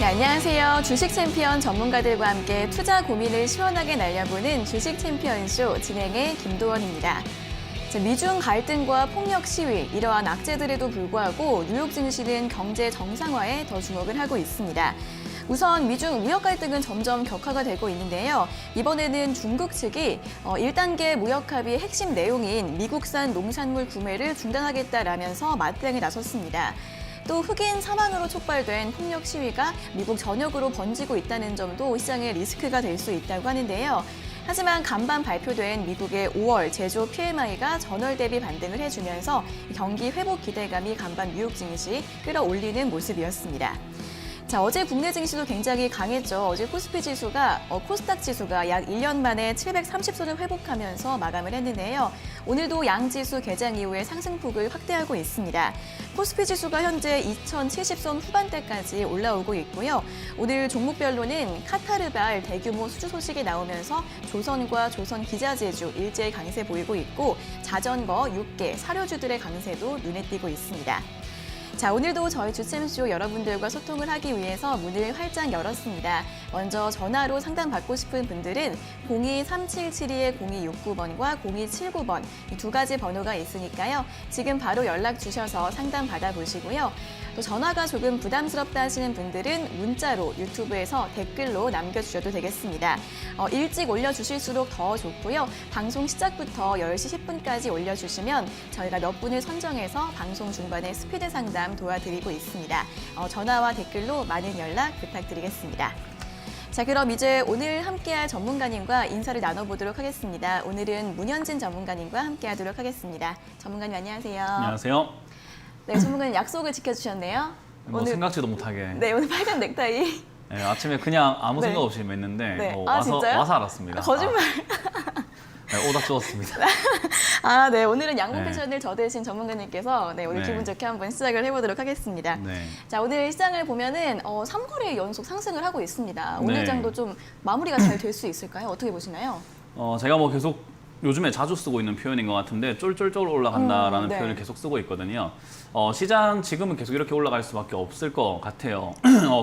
네, 안녕하세요. 주식 챔피언 전문가들과 함께 투자 고민을 시원하게 날려보는 주식 챔피언쇼 진행의 김도원입니다. 미중 갈등과 폭력 시위, 이러한 악재들에도 불구하고 뉴욕 증시는 경제 정상화에 더 주목을 하고 있습니다. 우선 미중 무역 갈등은 점점 격화가 되고 있는데요. 이번에는 중국 측이 1단계 무역 합의의 핵심 내용인 미국산 농산물 구매를 중단하겠다라면서 맞대응에 나섰습니다. 또 흑인 사망으로 촉발된 폭력 시위가 미국 전역으로 번지고 있다는 점도 시장의 리스크가 될 수 있다고 하는데요. 하지만 간밤 발표된 미국의 5월 제조 PMI가 전월 대비 반등을 해주면서 경기 회복 기대감이 간밤 뉴욕 증시 끌어올리는 모습이었습니다. 자, 어제 국내 증시도 굉장히 강했죠. 어제 코스피 지수가, 코스닥 지수가 약 1년 만에 730선을 회복하면서 마감을 했는데요. 오늘도 양지수 개장 이후에 상승폭을 확대하고 있습니다. 코스피 지수가 현재 2070선 후반대까지 올라오고 있고요. 오늘 종목별로는 카타르발 대규모 수주 소식이 나오면서 조선과 조선기자재주 일제히 강세 보이고 있고 자전거, 육계, 사료주들의 강세도 눈에 띄고 있습니다. 자, 오늘도 저희 주챔쇼 여러분들과 소통을 하기 위해서 문을 활짝 열었습니다. 먼저 전화로 상담받고 싶은 분들은 02377-0269번과 0279번 이 두 가지 번호가 있으니까요. 지금 바로 연락 주셔서 상담 받아보시고요. 또 전화가 조금 부담스럽다 하시는 분들은 문자로 유튜브에서 댓글로 남겨주셔도 되겠습니다. 일찍 올려주실수록 더 좋고요. 방송 시작부터 10시 10분까지 올려주시면 저희가 몇 분을 선정해서 방송 중반에 스피드 상담 도와드리고 있습니다. 전화와 댓글로 많은 연락 부탁드리겠습니다. 자, 그럼 이제 오늘 함께할 전문가님과 인사를 나눠보도록 하겠습니다. 오늘은 문현진 전문가님과 함께하도록 하겠습니다. 전문가님 안녕하세요. 안녕하세요. 네, 전문가님 약속을 지켜주셨네요. 오늘 생각지도 못하게. 네, 오늘 빨간 넥타이. 네, 아침에 그냥 아무 네. 생각 없이 맸는데 네. 와서 진짜요? 알았습니다. 거짓말. 네, 오다 주웠습니다. 아, 네. 오늘은 양봉 네. 패션을 저 대신 전문가님께서 오늘 네. 기분 좋게 한번 시작을 해보도록 하겠습니다. 네. 자, 오늘 시장을 보면은 3거래 연속 상승을 하고 있습니다. 오늘 네. 장도 좀 마무리가 잘 될 수 있을까요? 어떻게 보시나요? 제가 뭐 계속 요즘에 자주 쓰고 있는 표현인 것 같은데 쫄쫄쫄 올라간다라는 네. 표현을 계속 쓰고 있거든요. 시장 지금은 계속 이렇게 올라갈 수밖에 없을 것 같아요.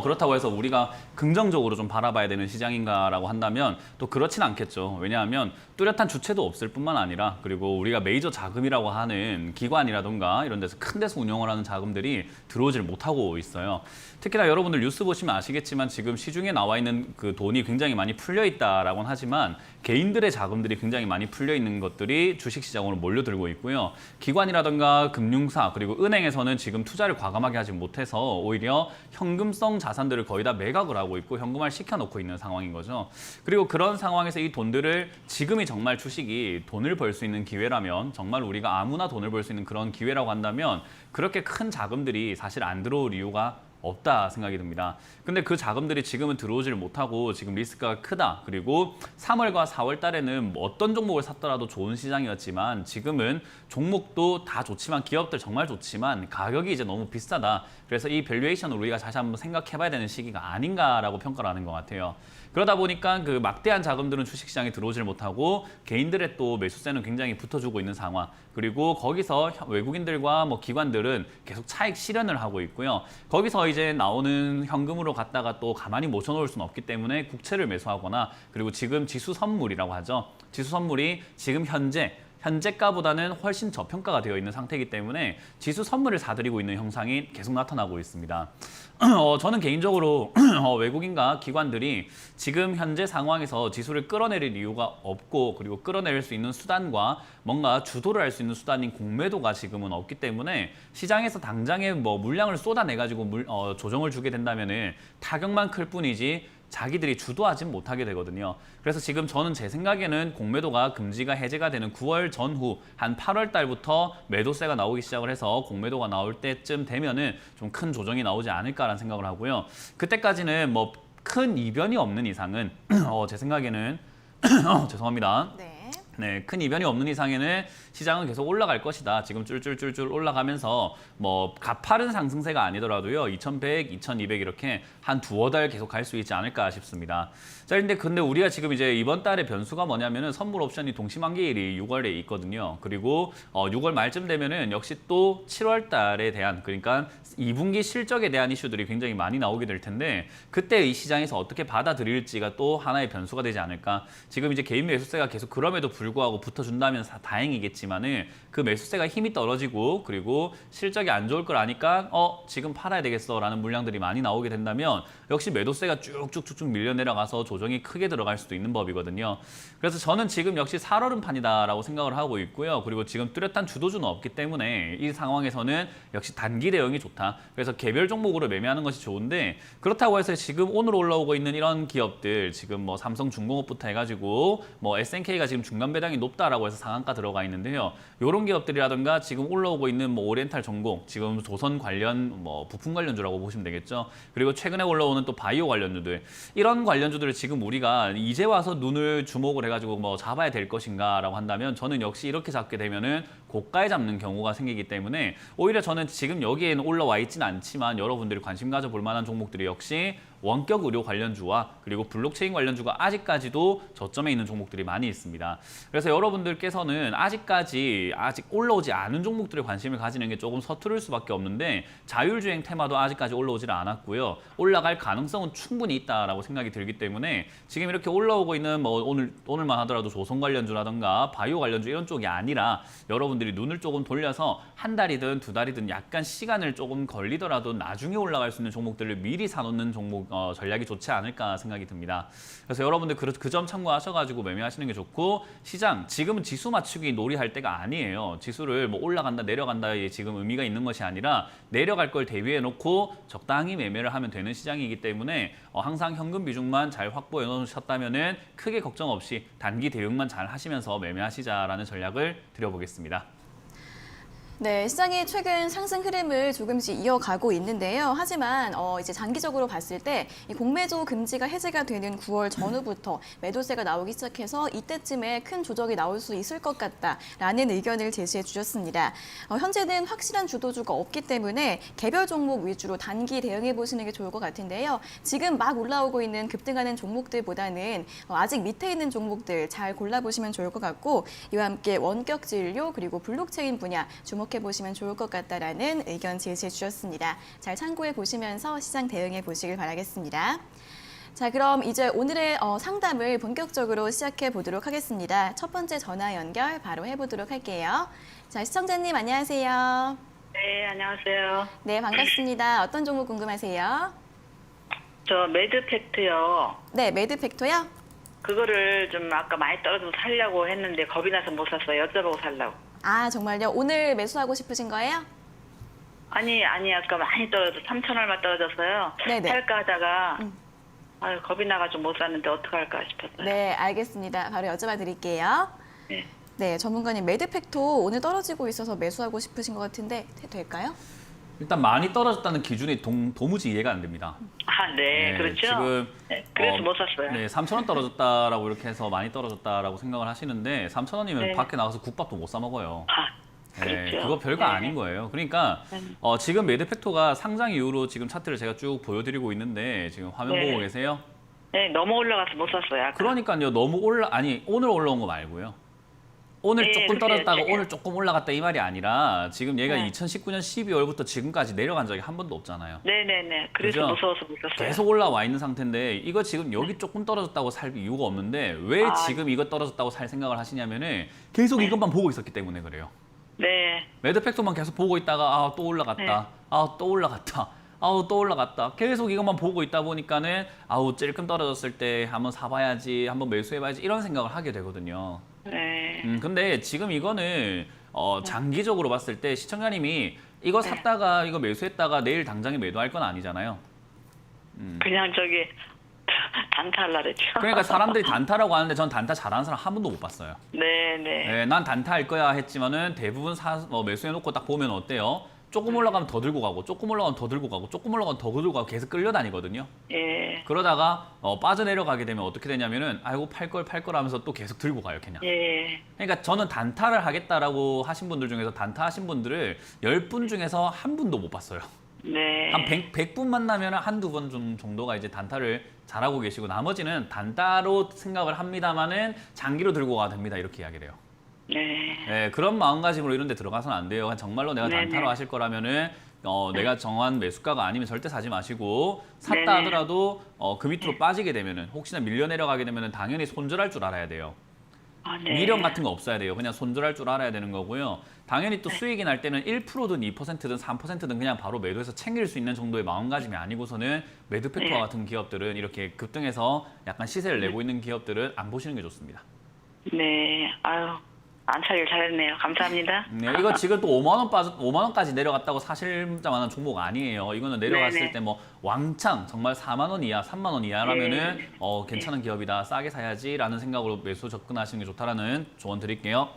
그렇다고 해서 우리가 긍정적으로 좀 바라봐야 되는 시장인가라고 한다면 또 그렇진 않겠죠. 왜냐하면 뚜렷한 주체도 없을 뿐만 아니라 그리고 우리가 메이저 자금이라고 하는 기관이라던가 이런 데서 큰 데서 운영을 하는 자금들이 들어오질 못하고 있어요. 특히나 여러분들 뉴스 보시면 아시겠지만 지금 시중에 나와 있는 그 돈이 굉장히 많이 풀려 있다라고는 하지만 개인들의 자금들이 굉장히 많이 풀려 있는 것들이 주식시장으로 몰려들고 있고요. 기관이라던가 금융사 그리고 은행에서는 지금 투자를 과감하게 하지 못해서 오히려 현금성 자산들을 거의 다 매각을 하고 있고 현금화를 시켜놓고 있는 상황인 거죠. 그리고 그런 상황에서 이 돈들을 지금이 정말 주식이 돈을 벌 수 있는 기회라면 정말 우리가 아무나 돈을 벌 수 있는 그런 기회라고 한다면 그렇게 큰 자금들이 사실 안 들어올 이유가 없다 생각이 듭니다. 근데 그 자금들이 지금은 들어오지를 못하고 지금 리스크가 크다. 그리고 3월과 4월 달에는 어떤 종목을 샀더라도 좋은 시장이었지만 지금은 종목도 다 좋지만 기업들 정말 좋지만 가격이 이제 너무 비싸다. 그래서 이 밸류에이션을 우리가 다시 한번 생각해봐야 되는 시기가 아닌가라고 평가를 하는 것 같아요. 그러다 보니까 그 막대한 자금들은 주식시장에 들어오질 못하고 개인들의 또 매수세는 굉장히 붙어주고 있는 상황. 그리고 거기서 외국인들과 뭐 기관들은 계속 차익 실현을 하고 있고요. 거기서 이제 나오는 현금으로 갖다가 또 가만히 모셔놓을 수는 없기 때문에 국채를 매수하거나 그리고 지금 지수 선물이라고 하죠. 지수 선물이 지금 현재가보다는 훨씬 저평가가 되어 있는 상태이기 때문에 지수 선물을 사들이고 있는 형상이 계속 나타나고 있습니다. 저는 개인적으로 외국인과 기관들이 지금 현재 상황에서 지수를 끌어내릴 이유가 없고 그리고 끌어낼 수 있는 수단과 뭔가 주도를 할 수 있는 수단인 공매도가 지금은 없기 때문에 시장에서 당장에 뭐 물량을 쏟아내가지고 조정을 주게 된다면은 타격만 클 뿐이지 자기들이 주도하진 못하게 되거든요. 그래서 지금 저는 제 생각에는 공매도가 금지가 해제가 되는 9월 전후 한 8월 달부터 매도세가 나오기 시작을 해서 공매도가 나올 때쯤 되면은 좀 큰 조정이 나오지 않을까라는 생각을 하고요. 그때까지는 뭐 큰 이변이 없는 이상은 제 생각에는 죄송합니다. 네. 네, 큰 이변이 없는 이상에는 시장은 계속 올라갈 것이다. 지금 쫄쫄쫄쫄 올라가면서 뭐 가파른 상승세가 아니더라도요. 2100, 2200 이렇게 한 두어 달 계속 갈 수 있지 않을까 싶습니다. 자, 근데 우리가 지금 이제 이번 달에 변수가 뭐냐면은 선물 옵션이 동시만기일이 6월에 있거든요. 그리고 6월 말쯤 되면은 역시 또 7월 달에 대한 그러니까 2분기 실적에 대한 이슈들이 굉장히 많이 나오게 될 텐데 그때 이 시장에서 어떻게 받아들일지가 또 하나의 변수가 되지 않을까. 지금 이제 개인 매수세가 계속 그럼에도 불구하고 붙어준다면 다행이겠지만은 그 매수세가 힘이 떨어지고 그리고 실적이 안 좋을 걸 아니까 지금 팔아야 되겠어라는 물량들이 많이 나오게 된다면 역시 매도세가 쭉쭉쭉쭉 밀려 내려가서 조정이 크게 들어갈 수도 있는 법이거든요. 그래서 저는 지금 역시 살얼음판이다라고 생각을 하고 있고요. 그리고 지금 뚜렷한 주도주는 없기 때문에 이 상황에서는 역시 단기 대응이 좋다. 그래서 개별 종목으로 매매하는 것이 좋은데 그렇다고 해서 지금 오늘 올라오고 있는 이런 기업들 지금 뭐 삼성중공업부터 해가지고 뭐 SNK가 지금 중간 배당이 높다라고 해서 상한가 들어가 있는데요. 이런 기업들이라든가 지금 올라오고 있는 뭐 오리엔탈 전공, 지금 조선 관련 뭐 부품 관련주라고 보시면 되겠죠. 그리고 최근에 올라오는 또 바이오 관련주들 이런 관련주들을 지금 우리가 이제 와서 눈을 주목을 해가지고 뭐 잡아야 될 것인가라고 한다면 저는 역시 이렇게 잡게 되면은 고가에 잡는 경우가 생기기 때문에 오히려 저는 지금 여기에는 올라와 있지는 않지만 여러분들이 관심 가져볼 만한 종목들이 역시 원격 의료 관련주와 그리고 블록체인 관련주가 아직까지도 저점에 있는 종목들이 많이 있습니다. 그래서 여러분들께서는 아직 올라오지 않은 종목들에 관심을 가지는 게 조금 서투를 수밖에 없는데 자율주행 테마도 아직까지 올라오질 않았고요. 올라갈 가능성은 충분히 있다라고 생각이 들기 때문에 지금 이렇게 올라오고 있는 뭐 오늘만 하더라도 조선 관련주라든가 바이오 관련주 이런 쪽이 아니라 여러분들이 눈을 조금 돌려서 한 달이든 두 달이든 약간 시간을 조금 걸리더라도 나중에 올라갈 수 있는 종목들을 미리 사놓는 종목 전략이 좋지 않을까 생각이 듭니다. 그래서 여러분들 그 점 참고하셔가지고 매매하시는 게 좋고 시장 지금은 지수 맞추기 놀이할 때가 아니에요. 지수를 뭐 올라간다 내려간다에 지금 의미가 있는 것이 아니라 내려갈 걸 대비해 놓고 적당히 매매를 하면 되는 시장이기 때문에 항상 현금 비중만 잘 확보해 놓으셨다면은 크게 걱정 없이 단기 대응만 잘 하시면서 매매하시자라는 전략을 드려보겠습니다. 네, 시장이 최근 상승 흐름을 조금씩 이어가고 있는데요. 하지만 이제 장기적으로 봤을 때 이 공매도 금지가 해제가 되는 9월 전후부터 매도세가 나오기 시작해서 이때쯤에 큰 조정이 나올 수 있을 것 같다라는 의견을 제시해 주셨습니다. 현재는 확실한 주도주가 없기 때문에 개별 종목 위주로 단기 대응해 보시는 게 좋을 것 같은데요. 지금 막 올라오고 있는 급등하는 종목들보다는 아직 밑에 있는 종목들 잘 골라보시면 좋을 것 같고 이와 함께 원격 진료 그리고 블록체인 분야 주목해 보시면 좋을 것 같다라는 의견 제시해 주셨습니다. 잘 참고해 보시면서 시장 대응해 보시길 바라겠습니다. 자, 그럼 이제 오늘의 상담을 본격적으로 시작해 보도록 하겠습니다. 첫 번째 전화 연결 바로 해보도록 할게요. 자, 시청자님 안녕하세요. 네, 안녕하세요. 네, 반갑습니다. 어떤 종목 궁금하세요? 저 매드팩트요. 네, 매드팩토요? 그거를 좀 아까 많이 떨어져서 살려고 했는데 겁이 나서 못 샀어요. 여쭤보고 살라고. 아, 정말요? 오늘 매수하고 싶으신 거예요? 아니 아까 많이 떨어져 3천 얼마 떨어졌어요. 네네. 살까 하다가 겁이 나가지고 못 샀는데 어떡할까 싶었어요. 네, 알겠습니다. 바로 여쭤봐 드릴게요. 네. 네, 전문가님 매드팩토 오늘 떨어지고 있어서 매수하고 싶으신 것 같은데 될까요? 일단 많이 떨어졌다는 기준이 도무지 이해가 안 됩니다. 아, 네, 그렇죠. 지금 네, 그래서 못 샀어요. 네, 3,000원 떨어졌다라고 이렇게 해서 많이 떨어졌다라고 생각을 하시는데 3,000원이면 네. 밖에 나가서 국밥도 못 사 먹어요. 아, 그렇죠. 그거 별거 네. 아닌 거예요. 그러니까 지금 매드팩토가 상장 이후로 지금 차트를 제가 쭉 보여드리고 있는데 지금 화면 네. 보고 계세요? 네, 너무 올라가서 못 샀어요. 아까. 그러니까요. 너무 오늘 올라온 거 말고요. 오늘 네, 조금 그렇게 떨어졌다가 했죠. 오늘 조금 올라갔다 이 말이 아니라 지금 얘가 네. 2019년 12월부터 지금까지 내려간 적이 한 번도 없잖아요. 네네네. 그래서 그죠? 무서워서 못 샀어요. 계속 올라와 있는 상태인데 이거 지금 여기 조금 떨어졌다고 살 이유가 없는데 왜 아. 지금 이거 떨어졌다고 살 생각을 하시냐면은 계속 이것만 보고 있었기 때문에 그래요. 네. 매드팩토만 계속 보고 있다가 또 올라갔다. 네. 또 올라갔다. 또 올라갔다. 계속 이것만 보고 있다 보니까는 찔끔 떨어졌을 때 한번 사봐야지, 한번 매수해봐야지 이런 생각을 하게 되거든요. 네. 근데 지금 이거는 장기적으로 봤을 때 시청자님이 이거 샀다가 이거 매수했다가 내일 당장에 매도할 건 아니잖아요. 그냥 저기 단타할라 그랬죠. 그러니까 사람들이 단타라고 하는데 전 단타 잘하는 사람 한 번도 못 봤어요. 네네. 네, 난 단타 할 거야 했지만은 대부분 매수해놓고 딱 보면 어때요? 조금 올라가면 더 들고 가고 조금 올라가면 더 들고 가고 조금 올라가면 더 들고 가고 계속 끌려다니거든요. 예. 그러다가 빠져내려가게 되면 어떻게 되냐면은 아이고 팔 걸 하면서 또 계속 들고 가요, 그냥. 예. 그러니까 저는 단타를 하겠다라고 하신 분들 중에서 단타 하신 분들을 10분 중에서 한 분도 못 봤어요. 네. 한 100분 만나면 한두 번 정도가 이제 단타를 잘하고 계시고 나머지는 단타로 생각을 합니다만은 장기로 들고 가야 됩니다. 이렇게 이야기를 해요. 네. 네, 그런 마음가짐으로 이런 데 들어가서는 안 돼요. 정말로 내가 네네. 단타로 하실 거라면은 내가 정한 매수가가 아니면 절대 사지 마시고 샀다 네네. 하더라도 그 밑으로 빠지게 되면은 혹시나 밀려 내려가게 되면은 당연히 손절할 줄 알아야 돼요. 아, 네. 미련 같은 거 없어야 돼요. 그냥 손절할 줄 알아야 되는 거고요. 당연히 또 수익이 날 때는 1%든 2%든 3%든 그냥 바로 매도해서 챙길 수 있는 정도의 마음가짐이 아니고서는 매드팩토와 같은 기업들은 이렇게 급등해서 약간 시세를 내고 있는 기업들은 안 보시는 게 좋습니다. 네. 아유, 안차리를 잘했네요. 감사합니다. 네, 이거 지금 또 5만 원까지 내려갔다고 사실만한 종목 아니에요. 이거는 내려갔을 네네. 때 뭐 왕창 정말 4만 원 이하, 3만 원 이하라면은 네. 괜찮은 기업이다, 싸게 사야지라는 생각으로 매수 접근하시는 게 좋다라는 조언 드릴게요.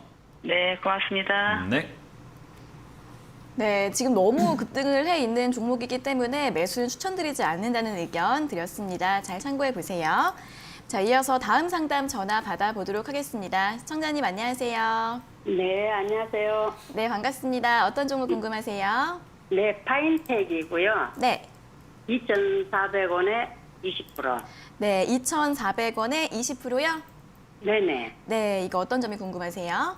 네, 고맙습니다. 네. 네, 지금 너무 급등을 해 있는 종목이기 때문에 매수는 추천드리지 않는다는 의견 드렸습니다. 잘 참고해 보세요. 자, 이어서 다음 상담 전화 받아보도록 하겠습니다. 시청자님 안녕하세요. 네, 안녕하세요. 네, 반갑습니다. 어떤 종목 궁금하세요? 네, 파인텍이고요. 네. 2,400원에 20%. 네, 2,400원에 20%요? 네네. 네, 이거 어떤 점이 궁금하세요?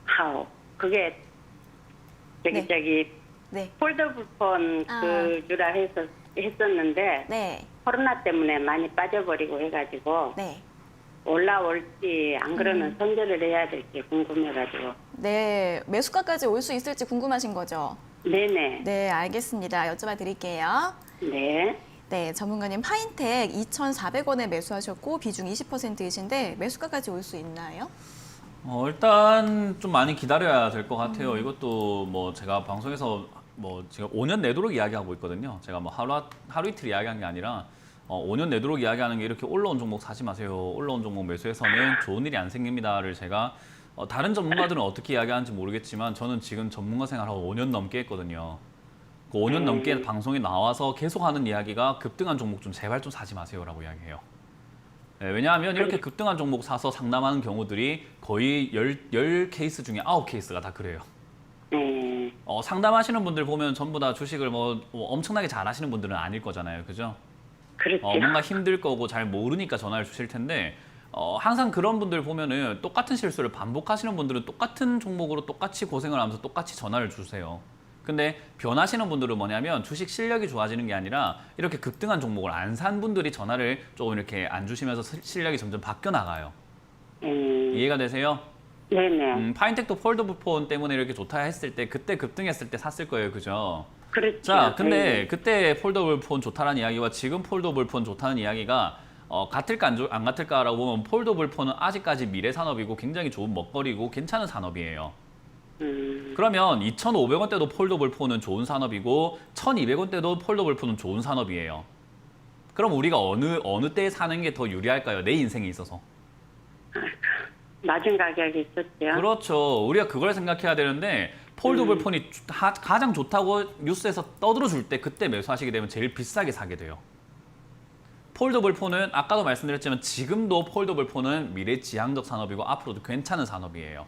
하우. 그게 네. 저기 네. 폴더블폰 아. 그주라 했었는데 네. 코로나 때문에 많이 빠져버리고 해가지고 네. 올라올지 안 그러면 손절을 해야 될지 궁금해가지고. 네, 매수가까지 올 수 있을지 궁금하신 거죠? 네네. 네, 알겠습니다. 여쭤봐 드릴게요. 네. 네, 전문가님 파인텍 2,400원에 매수하셨고 비중 20%이신데 매수가까지 올 수 있나요? 일단 좀 많이 기다려야 될 것 같아요. 이것도 뭐 제가 방송에서 뭐 지금 5년 내도록 이야기하고 있거든요. 제가 뭐 하루 이틀 이야기한 게 아니라 5년 내도록 이야기하는 게 이렇게 올라온 종목 사지 마세요. 올라온 종목 매수해서는 좋은 일이 안 생깁니다를 제가 다른 전문가들은 어떻게 이야기하는지 모르겠지만 저는 지금 전문가 생활하고 5년 넘게 했거든요. 그 5년 넘게 방송에 나와서 계속 하는 이야기가 급등한 종목 좀 제발 좀 사지 마세요라고 이야기해요. 네, 왜냐하면 이렇게 급등한 종목 사서 상담하는 경우들이 거의 10 케이스 중에 9케이스가 다 그래요. 상담하시는 분들 보면 전부 다 주식을 뭐 엄청나게 잘하시는 분들은 아닐 거잖아요. 그죠? 그렇죠. 뭔가 힘들 거고 잘 모르니까 전화를 주실 텐데 항상 그런 분들 보면은 똑같은 실수를 반복하시는 분들은 똑같은 종목으로 똑같이 고생을 하면서 똑같이 전화를 주세요. 근데 변하시는 분들은 뭐냐면 주식 실력이 좋아지는 게 아니라 이렇게 급등한 종목을 안 산 분들이 전화를 조금 이렇게 안 주시면서 실력이 점점 바뀌어 나가요. 이해가 되세요? 네네. 파인텍도 폴더블 폰 때문에 이렇게 좋다 했을 때 그때 급등했을 때 샀을 거예요. 그죠? 그렇죠. 자, 근데 그때 폴더블 폰 좋다는 이야기와 지금 폴더블 폰 좋다는 이야기가 같을까 안 같을까라고 보면 폴더블 폰은 아직까지 미래 산업이고 굉장히 좋은 먹거리고 괜찮은 산업이에요. 그러면 2,500원 대도 폴더블 폰은 좋은 산업이고 1,200원 대도 폴더블 폰은 좋은 산업이에요. 그럼 우리가 어느 때에 사는 게 더 유리할까요? 내 인생에 있어서. 낮은 가격이 있었죠. 그렇죠. 우리가 그걸 생각해야 되는데 폴더블 폰이 가장 좋다고 뉴스에서 떠들어 줄 때 그때 매수하시게 되면 제일 비싸게 사게 돼요. 폴더블 폰은 아까도 말씀드렸지만 지금도 폴더블 폰은 미래지향적 산업이고 앞으로도 괜찮은 산업이에요.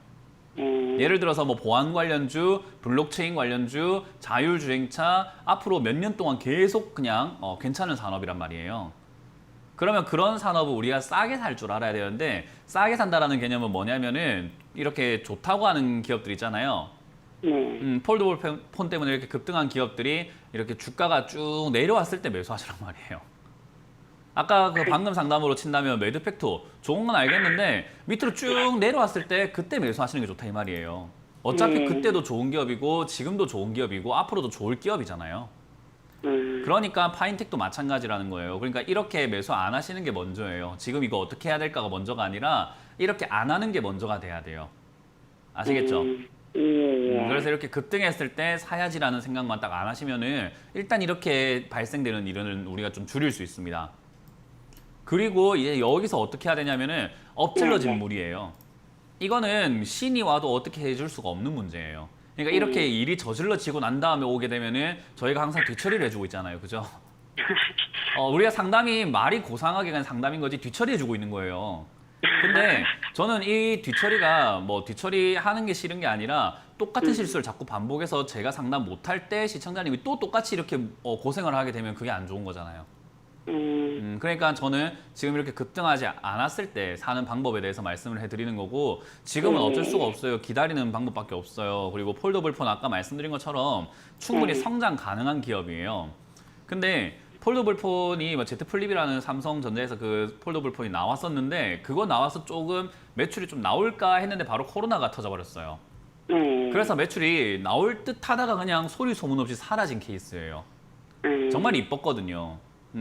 예를 들어서 뭐 보안 관련주, 블록체인 관련주, 자율주행차 앞으로 몇 년 동안 계속 그냥 괜찮은 산업이란 말이에요. 그러면 그런 산업을 우리가 싸게 살 줄 알아야 되는데 싸게 산다라는 개념은 뭐냐면은 이렇게 좋다고 하는 기업들 있잖아요. 폴더블 폰 때문에 이렇게 급등한 기업들이 이렇게 주가가 쭉 내려왔을 때 매수하시란 말이에요. 아까 그 방금 상담으로 친다면 매드팩토 좋은 건 알겠는데 밑으로 쭉 내려왔을 때 그때 매수하시는 게 좋다 이 말이에요. 어차피 그때도 좋은 기업이고 지금도 좋은 기업이고 앞으로도 좋을 기업이잖아요. 그러니까 파인텍도 마찬가지라는 거예요. 그러니까 이렇게 매수 안 하시는 게 먼저예요. 지금 이거 어떻게 해야 될까가 먼저가 아니라 이렇게 안 하는 게 먼저가 돼야 돼요. 아시겠죠? 그래서 이렇게 급등했을 때 사야지라는 생각만 딱 안 하시면은 일단 이렇게 발생되는 일은 우리가 좀 줄일 수 있습니다. 그리고 이제 여기서 어떻게 해야 되냐면은 엎질러진 물이에요. 이거는 신이 와도 어떻게 해줄 수가 없는 문제예요. 그러니까 이렇게 일이 저질러지고 난 다음에 오게 되면은 저희가 항상 뒤처리를 해주고 있잖아요. 그죠? 우리가 상담이 말이 고상하게 간 상담인 거지 뒤처리해주고 있는 거예요. 근데 저는 이 뒤처리가 뭐 뒤처리하는 게 싫은 게 아니라 똑같은 실수를 자꾸 반복해서 제가 상담 못할 때 시청자님이 또 똑같이 이렇게 고생을 하게 되면 그게 안 좋은 거잖아요. 그러니까 저는 지금 이렇게 급등하지 않았을 때 사는 방법에 대해서 말씀을 해드리는 거고 지금은 어쩔 수가 없어요. 기다리는 방법밖에 없어요. 그리고 폴더블 폰 아까 말씀드린 것처럼 충분히 성장 가능한 기업이에요. 근데 폴더블 폰이 뭐 Z 플립이라는 삼성전자에서 그 폴더블 폰이 나왔었는데 그거 나와서 조금 매출이 좀 나올까 했는데 바로 코로나가 터져버렸어요. 그래서 매출이 나올 듯 하다가 그냥 소리 소문 없이 사라진 케이스예요. 정말 이뻤거든요.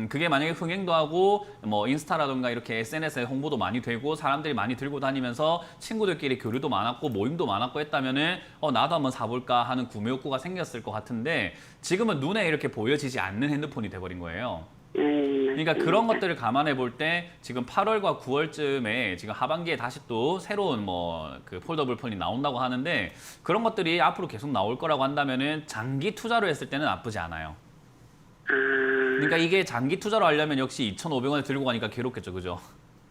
그게 만약에 흥행도 하고 뭐 인스타라든가 이렇게 SNS에 홍보도 많이 되고 사람들이 많이 들고 다니면서 친구들끼리 교류도 많았고 모임도 많았고 했다면은 나도 한번 사볼까 하는 구매 욕구가 생겼을 것 같은데 지금은 눈에 이렇게 보여지지 않는 핸드폰이 돼버린 거예요. 그러니까 그런 것들을 감안해 볼 때 지금 8월과 9월쯤에 지금 하반기에 다시 또 새로운 뭐 그 폴더블 폰이 나온다고 하는데 그런 것들이 앞으로 계속 나올 거라고 한다면은 장기 투자로 했을 때는 나쁘지 않아요. 그러니까 이게 장기 투자로 하려면 역시 2,500원에 들고 가니까 괴롭겠죠, 그죠?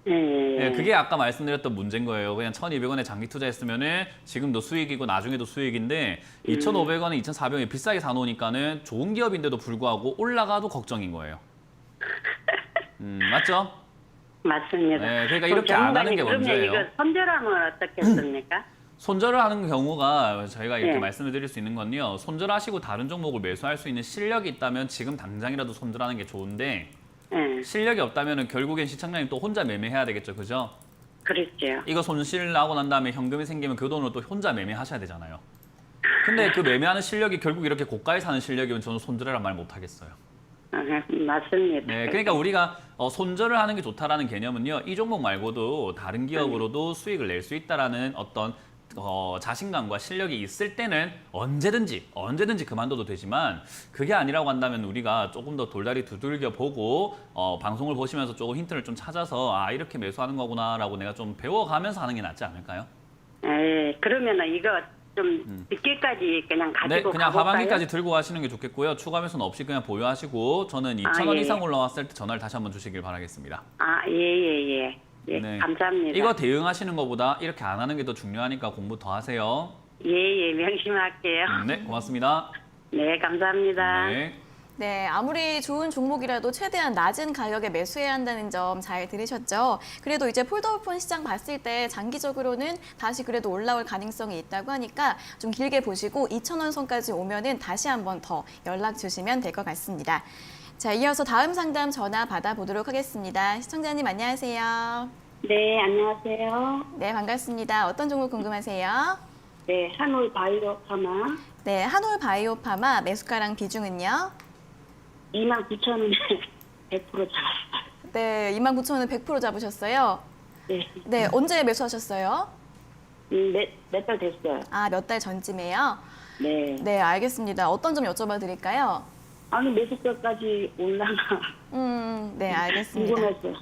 네, 그게 아까 말씀드렸던 문제인 거예요. 그냥 1,200원에 장기 투자했으면은 지금도 수익이고 나중에도 수익인데 2,500원에 2,400원에 비싸게 사놓으니까는 좋은 기업인데도 불구하고 올라가도 걱정인 거예요. 맞죠? 맞습니다. 네, 그러니까 이렇게 안 하는 게 먼저예요. 이거 손절하면 어떻게 했습니까? 손절을 하는 경우가 저희가 이렇게 네. 말씀을 드릴 수 있는 건요. 손절하시고 다른 종목을 매수할 수 있는 실력이 있다면 지금 당장이라도 손절하는 게 좋은데 실력이 없다면 결국엔 시청자님 또 혼자 매매해야 되겠죠. 그죠? 그렇죠. 이거 손실 나고 난 다음에 현금이 생기면 그 돈으로 또 혼자 매매하셔야 되잖아요. 근데 그 매매하는 실력이 결국 이렇게 고가에 사는 실력이면 저는 손절이란 말 못하겠어요. 맞습니다. 네, 그러니까 우리가 손절을 하는 게 좋다라는 개념은요. 이 종목 말고도 다른 기업으로도 수익을 낼 수 있다라는 어떤 자신감과 실력이 있을 때는 언제든지 그만둬도 되지만 그게 아니라고 한다면 우리가 조금 더 돌다리 두들겨 보고 방송을 보시면서 조금 힌트를 좀 찾아서 이렇게 매수하는 거구나라고 내가 좀 배워가면서 하는 게 낫지 않을까요? 그러면은 이거 좀 늦게까지 그냥 네, 가지고 그냥 가볼까요? 하반기까지 들고 가시는 게 좋겠고요. 추가 매수는 없이 그냥 보유하시고 저는 2,000원 예. 이상 올라왔을 때 전화를 다시 한번 주시길 바라겠습니다. 예. 네. 감사합니다. 이거 대응하시는 것보다 이렇게 안 하는 게 더 중요하니까 공부 더 하세요. 예, 명심할게요. 네, 고맙습니다. 네, 감사합니다. 네. 네, 아무리 좋은 종목이라도 최대한 낮은 가격에 매수해야 한다는 점 잘 들으셨죠? 그래도 이제 폴더블폰 시장 봤을 때 장기적으로는 다시 그래도 올라올 가능성이 있다고 하니까 좀 길게 보시고 2,000원 선까지 오면은 다시 한번 더 연락 주시면 될 것 같습니다. 자, 이어서 다음 상담 전화 받아보도록 하겠습니다. 시청자님 안녕하세요. 네, 안녕하세요. 네, 반갑습니다. 어떤 종목 궁금하세요? 네, 한올 바이오 파마 네, 한올 바이오파마 매수가랑 비중은요? 29,000원에 100% 잡았어요. 네, 29,000원은 100% 잡으셨어요. 네, 네, 언제 매수하셨어요? 몇 달 됐어요. 몇 달 전쯤에요? 네. 네, 알겠습니다. 어떤 점 여쭤봐 드릴까요? 아니, 매수가까지 올라가. 네, 알겠습니다. 궁금해서.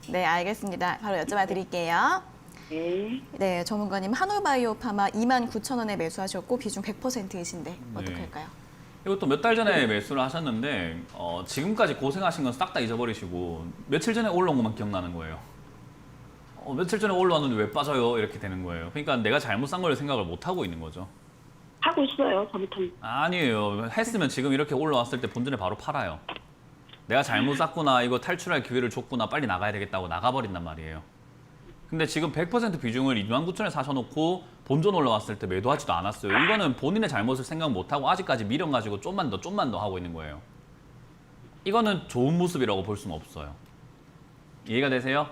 네, 알겠습니다. 바로 여쭤봐 드릴게요. 네. 네, 전문가님 한올바이오파마 29,000원에 매수하셨고 비중 100%이신데 어떡할까요? 이것도 몇 달 전에 매수를 하셨는데 지금까지 고생하신 건 싹 다 잊어버리시고 며칠 전에 올라온 것만 기억나는 거예요. 며칠 전에 올라왔는데 왜 빠져요? 이렇게 되는 거예요. 그러니까 내가 잘못 산 걸 생각을 못 하고 있는 거죠. 하고 있어요, 잘못하면. 아니에요. 했으면 지금 이렇게 올라왔을 때 본전에 바로 팔아요. 내가 잘못 샀구나, 이거 탈출할 기회를 줬구나, 빨리 나가야 되겠다고 나가버린단 말이에요. 근데 지금 100% 비중을 29,000원에 사셔놓고 본전 올라왔을 때 매도하지도 않았어요. 이거는 본인의 잘못을 생각 못하고 아직까지 미련가지고 좀만 더 하고 있는 거예요. 이거는 좋은 모습이라고 볼 수는 없어요. 이해가 되세요?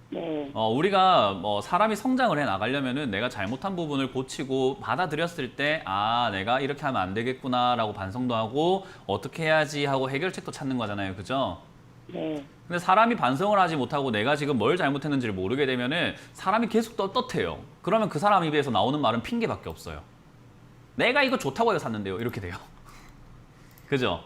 네. 우리가 사람이 성장을 해 나가려면은 내가 잘못한 부분을 고치고 받아들였을 때 내가 이렇게 하면 안 되겠구나라고 반성도 하고 어떻게 해야지 하고 해결책도 찾는 거잖아요. 그죠? 네. 근데 사람이 반성을 하지 못하고 내가 지금 뭘 잘못했는지를 모르게 되면은 사람이 계속 떳떳해요. 그러면 그 사람 입에서 나오는 말은 핑계밖에 없어요. 내가 이거 좋다고 해서 샀는데요. 이렇게 돼요. 그죠?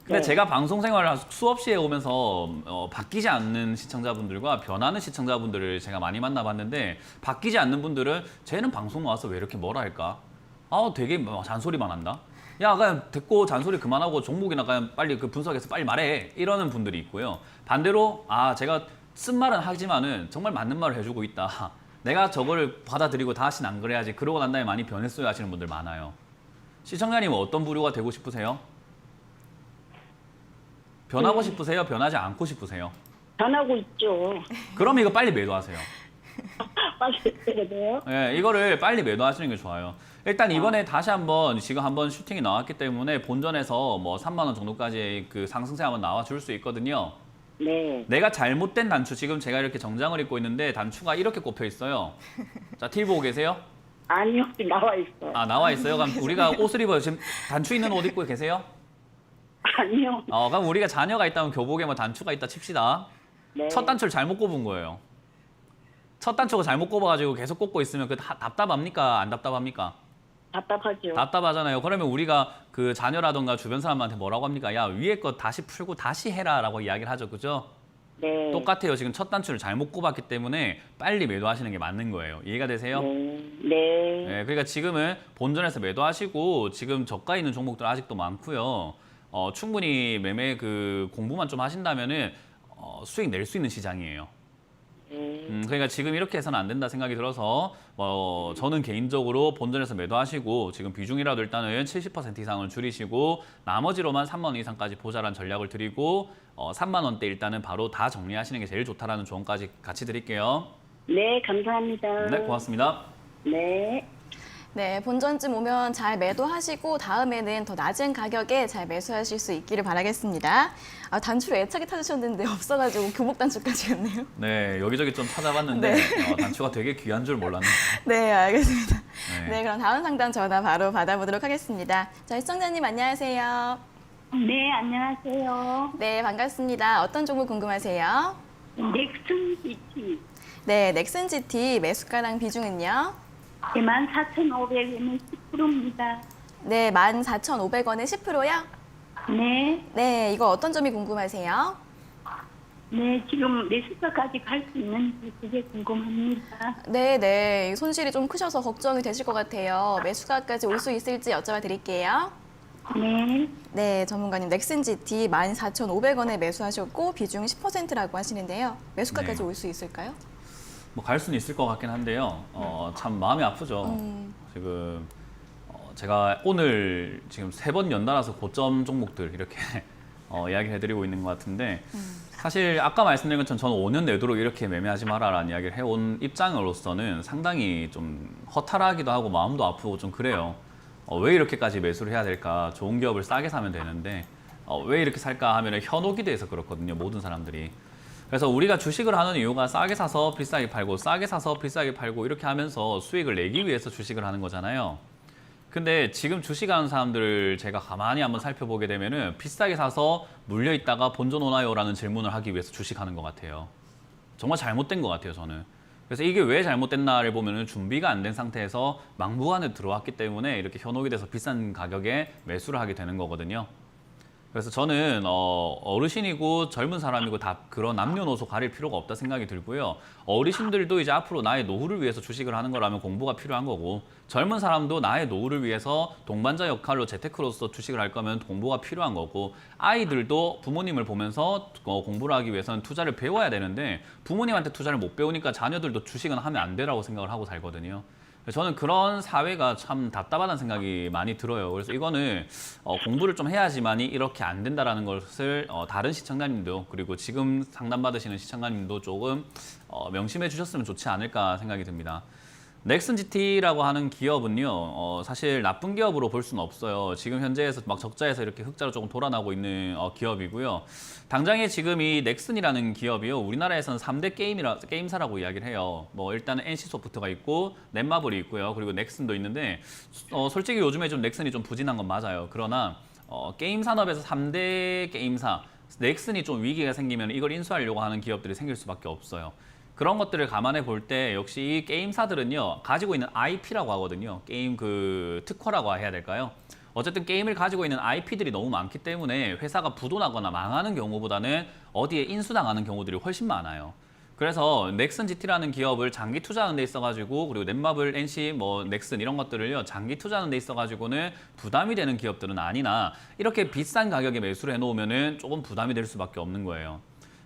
근데 네. 제가 방송 생활을 수없이 해오면서 바뀌지 않는 시청자분들과 변하는 시청자분들을 제가 많이 만나봤는데 바뀌지 않는 분들은 쟤는 방송 나와서 왜 이렇게 뭐라 할까? 되게 잔소리만 한다. 야, 그냥 됐고 잔소리 그만하고 종목이나 그냥 빨리 그 분석해서 빨리 말해. 이러는 분들이 있고요. 반대로 제가 쓴 말은 하지만은 정말 맞는 말을 해주고 있다. 내가 저거를 받아들이고 다시는 안 그래야지. 그러고 난 다음에 많이 변했어요 하시는 분들 많아요. 시청자님은 어떤 부류가 되고 싶으세요? 변하고 싶으세요? 변하지 않고 싶으세요? 변하고 있죠. 그럼 이거 빨리 매도하세요. 빨리 해야 돼요. 예, 이거를 빨리 매도하시는 게 좋아요. 일단 이번에 다시 한번 지금 한번 슈팅이 나왔기 때문에 본전에서 뭐 3만 원 정도까지 그 상승세 한번 나와줄 수 있거든요. 네. 내가 잘못된 단추, 지금 제가 이렇게 정장을 입고 있는데 단추가 이렇게 꼽혀 있어요. 자, TV 보고 계세요? 아니요, 나와 있어요. 나와 있어요. 그럼 우리가 옷을 입어요. 지금 단추 있는 옷 입고 계세요? 아니요. 그럼 우리가 자녀가 있다면 교복에 뭐 단추가 있다 칩시다. 네. 첫 단추를 잘못 꼽은 거예요. 첫 단추가 잘못 꼽아가지고 계속 꼽고 있으면 그 답답합니까? 안 답답합니까? 답답하죠. 답답하잖아요. 그러면 우리가 그 자녀라던가 주변 사람한테 뭐라고 합니까? 야, 위에 거 다시 풀고 다시 해라라고 이야기를 하죠. 그죠? 네. 똑같아요. 지금 첫 단추를 잘못 꼽았기 때문에 빨리 매도하시는 게 맞는 거예요. 이해가 되세요? 네. 네, 그러니까 지금은 본전에서 매도하시고 지금 저가 있는 종목들 아직도 많고요. 충분히 매매 그 공부만 좀 하신다면은 수익 낼 수 있는 시장이에요. 그러니까 지금 이렇게 해서는 안 된다 생각이 들어서 저는 개인적으로 본전에서 매도하시고 지금 비중이라도 일단은 70% 이상을 줄이시고 나머지로만 3만 원 이상까지 보자라는 전략을 드리고 3만 원대 일단은 바로 다 정리하시는 게 제일 좋다라는 조언까지 같이 드릴게요. 네, 감사합니다. 네, 고맙습니다. 네. 네, 본전쯤 오면 잘 매도하시고 다음에는 더 낮은 가격에 잘 매수하실 수 있기를 바라겠습니다. 단추를 애착에 찾으셨는데 없어가지고 교복 단추까지였네요. 네, 여기저기 좀 찾아봤는데 네. 단추가 되게 귀한 줄 몰랐네요. 네, 알겠습니다. 네. 네, 그럼 다음 상담 전화 바로 받아보도록 하겠습니다. 자, 시청자님 안녕하세요. 네, 안녕하세요. 네, 반갑습니다. 어떤 종목 궁금하세요? 넥슨 GT 네, 넥슨 GT 매수가랑 비중은요? 24,500원은 10%입니다. 네, 14,500원에 10%요? 네. 네, 이거 어떤 점이 궁금하세요? 네, 지금 매수가까지 갈 수 있는지 그게 궁금합니다. 네, 네. 손실이 좀 크셔서 걱정이 되실 것 같아요. 매수가까지 올 수 있을지 여쭤봐 드릴게요. 네. 네, 전문가님 넥슨 GT 14,500원에 매수하셨고 비중 10%라고 하시는데요. 매수가까지 네. 올 수 있을까요? 뭐 갈 수는 있을 것 같긴 한데요. 참 마음이 아프죠. 지금 제가 오늘 지금 3번 연달아서 고점 종목들 이렇게 이야기를 해드리고 있는 것 같은데 사실 아까 말씀드린 것처럼 저는 5년 내도록 이렇게 매매하지 마라라는 이야기를 해온 입장으로서는 상당히 좀 허탈하기도 하고 마음도 아프고 좀 그래요. 왜 이렇게까지 매수를 해야 될까? 좋은 기업을 싸게 사면 되는데 왜 이렇게 살까 하면 현혹이 돼서 그렇거든요. 모든 사람들이. 그래서 우리가 주식을 하는 이유가 싸게 사서 비싸게 팔고 싸게 사서 비싸게 팔고 이렇게 하면서 수익을 내기 위해서 주식을 하는 거잖아요. 근데 지금 주식하는 사람들을 제가 가만히 한번 살펴보게 되면은 비싸게 사서 물려 있다가 본전 오나요? 라는 질문을 하기 위해서 주식하는 것 같아요. 정말 잘못된 것 같아요, 저는. 그래서 이게 왜 잘못됐나를 보면은 준비가 안 된 상태에서 막무가내 들어왔기 때문에 이렇게 현혹이 돼서 비싼 가격에 매수를 하게 되는 거거든요. 그래서 저는 어르신이고 젊은 사람이고 다 그런 남녀노소 가릴 필요가 없다 생각이 들고요. 어르신들도 이제 앞으로 나의 노후를 위해서 주식을 하는 거라면 공부가 필요한 거고 젊은 사람도 나의 노후를 위해서 동반자 역할로 재테크로서 주식을 할 거면 공부가 필요한 거고 아이들도 부모님을 보면서 공부를 하기 위해서는 투자를 배워야 되는데 부모님한테 투자를 못 배우니까 자녀들도 주식은 하면 안 되라고 생각을 하고 살거든요. 저는 그런 사회가 참 답답하다는 생각이 많이 들어요. 그래서 이거는 공부를 좀 해야지만이 이렇게 안 된다라는 것을 다른 시청자님도 그리고 지금 상담받으시는 시청자님도 조금 명심해 주셨으면 좋지 않을까 생각이 듭니다. 넥슨 GT라고 하는 기업은요, 사실 나쁜 기업으로 볼 수는 없어요. 지금 현재에서 막 적자에서 이렇게 흑자로 조금 돌아나고 있는 기업이고요. 당장에 지금 이 넥슨이라는 기업이요, 우리나라에서는 3대 게임사라고 이야기를 해요. 뭐 일단은 NC소프트가 있고 넷마블이 있고요. 그리고 넥슨도 있는데 솔직히 요즘에 좀 넥슨이 좀 부진한 건 맞아요. 그러나 게임 산업에서 3대 게임사, 넥슨이 좀 위기가 생기면 이걸 인수하려고 하는 기업들이 생길 수밖에 없어요. 그런 것들을 감안해 볼 때 역시 이 게임사들은요 가지고 있는 IP라고 하거든요. 게임 그 특허라고 해야 될까요? 어쨌든 게임을 가지고 있는 IP들이 너무 많기 때문에 회사가 부도나거나 망하는 경우보다는 어디에 인수당하는 경우들이 훨씬 많아요. 그래서 넥슨 GT라는 기업을 장기 투자하는 데 있어가지고 그리고 넷마블, NC, 뭐 넥슨 이런 것들을요 장기 투자하는 데 있어가지고는 부담이 되는 기업들은 아니나 이렇게 비싼 가격에 매수를 해놓으면은 조금 부담이 될 수밖에 없는 거예요.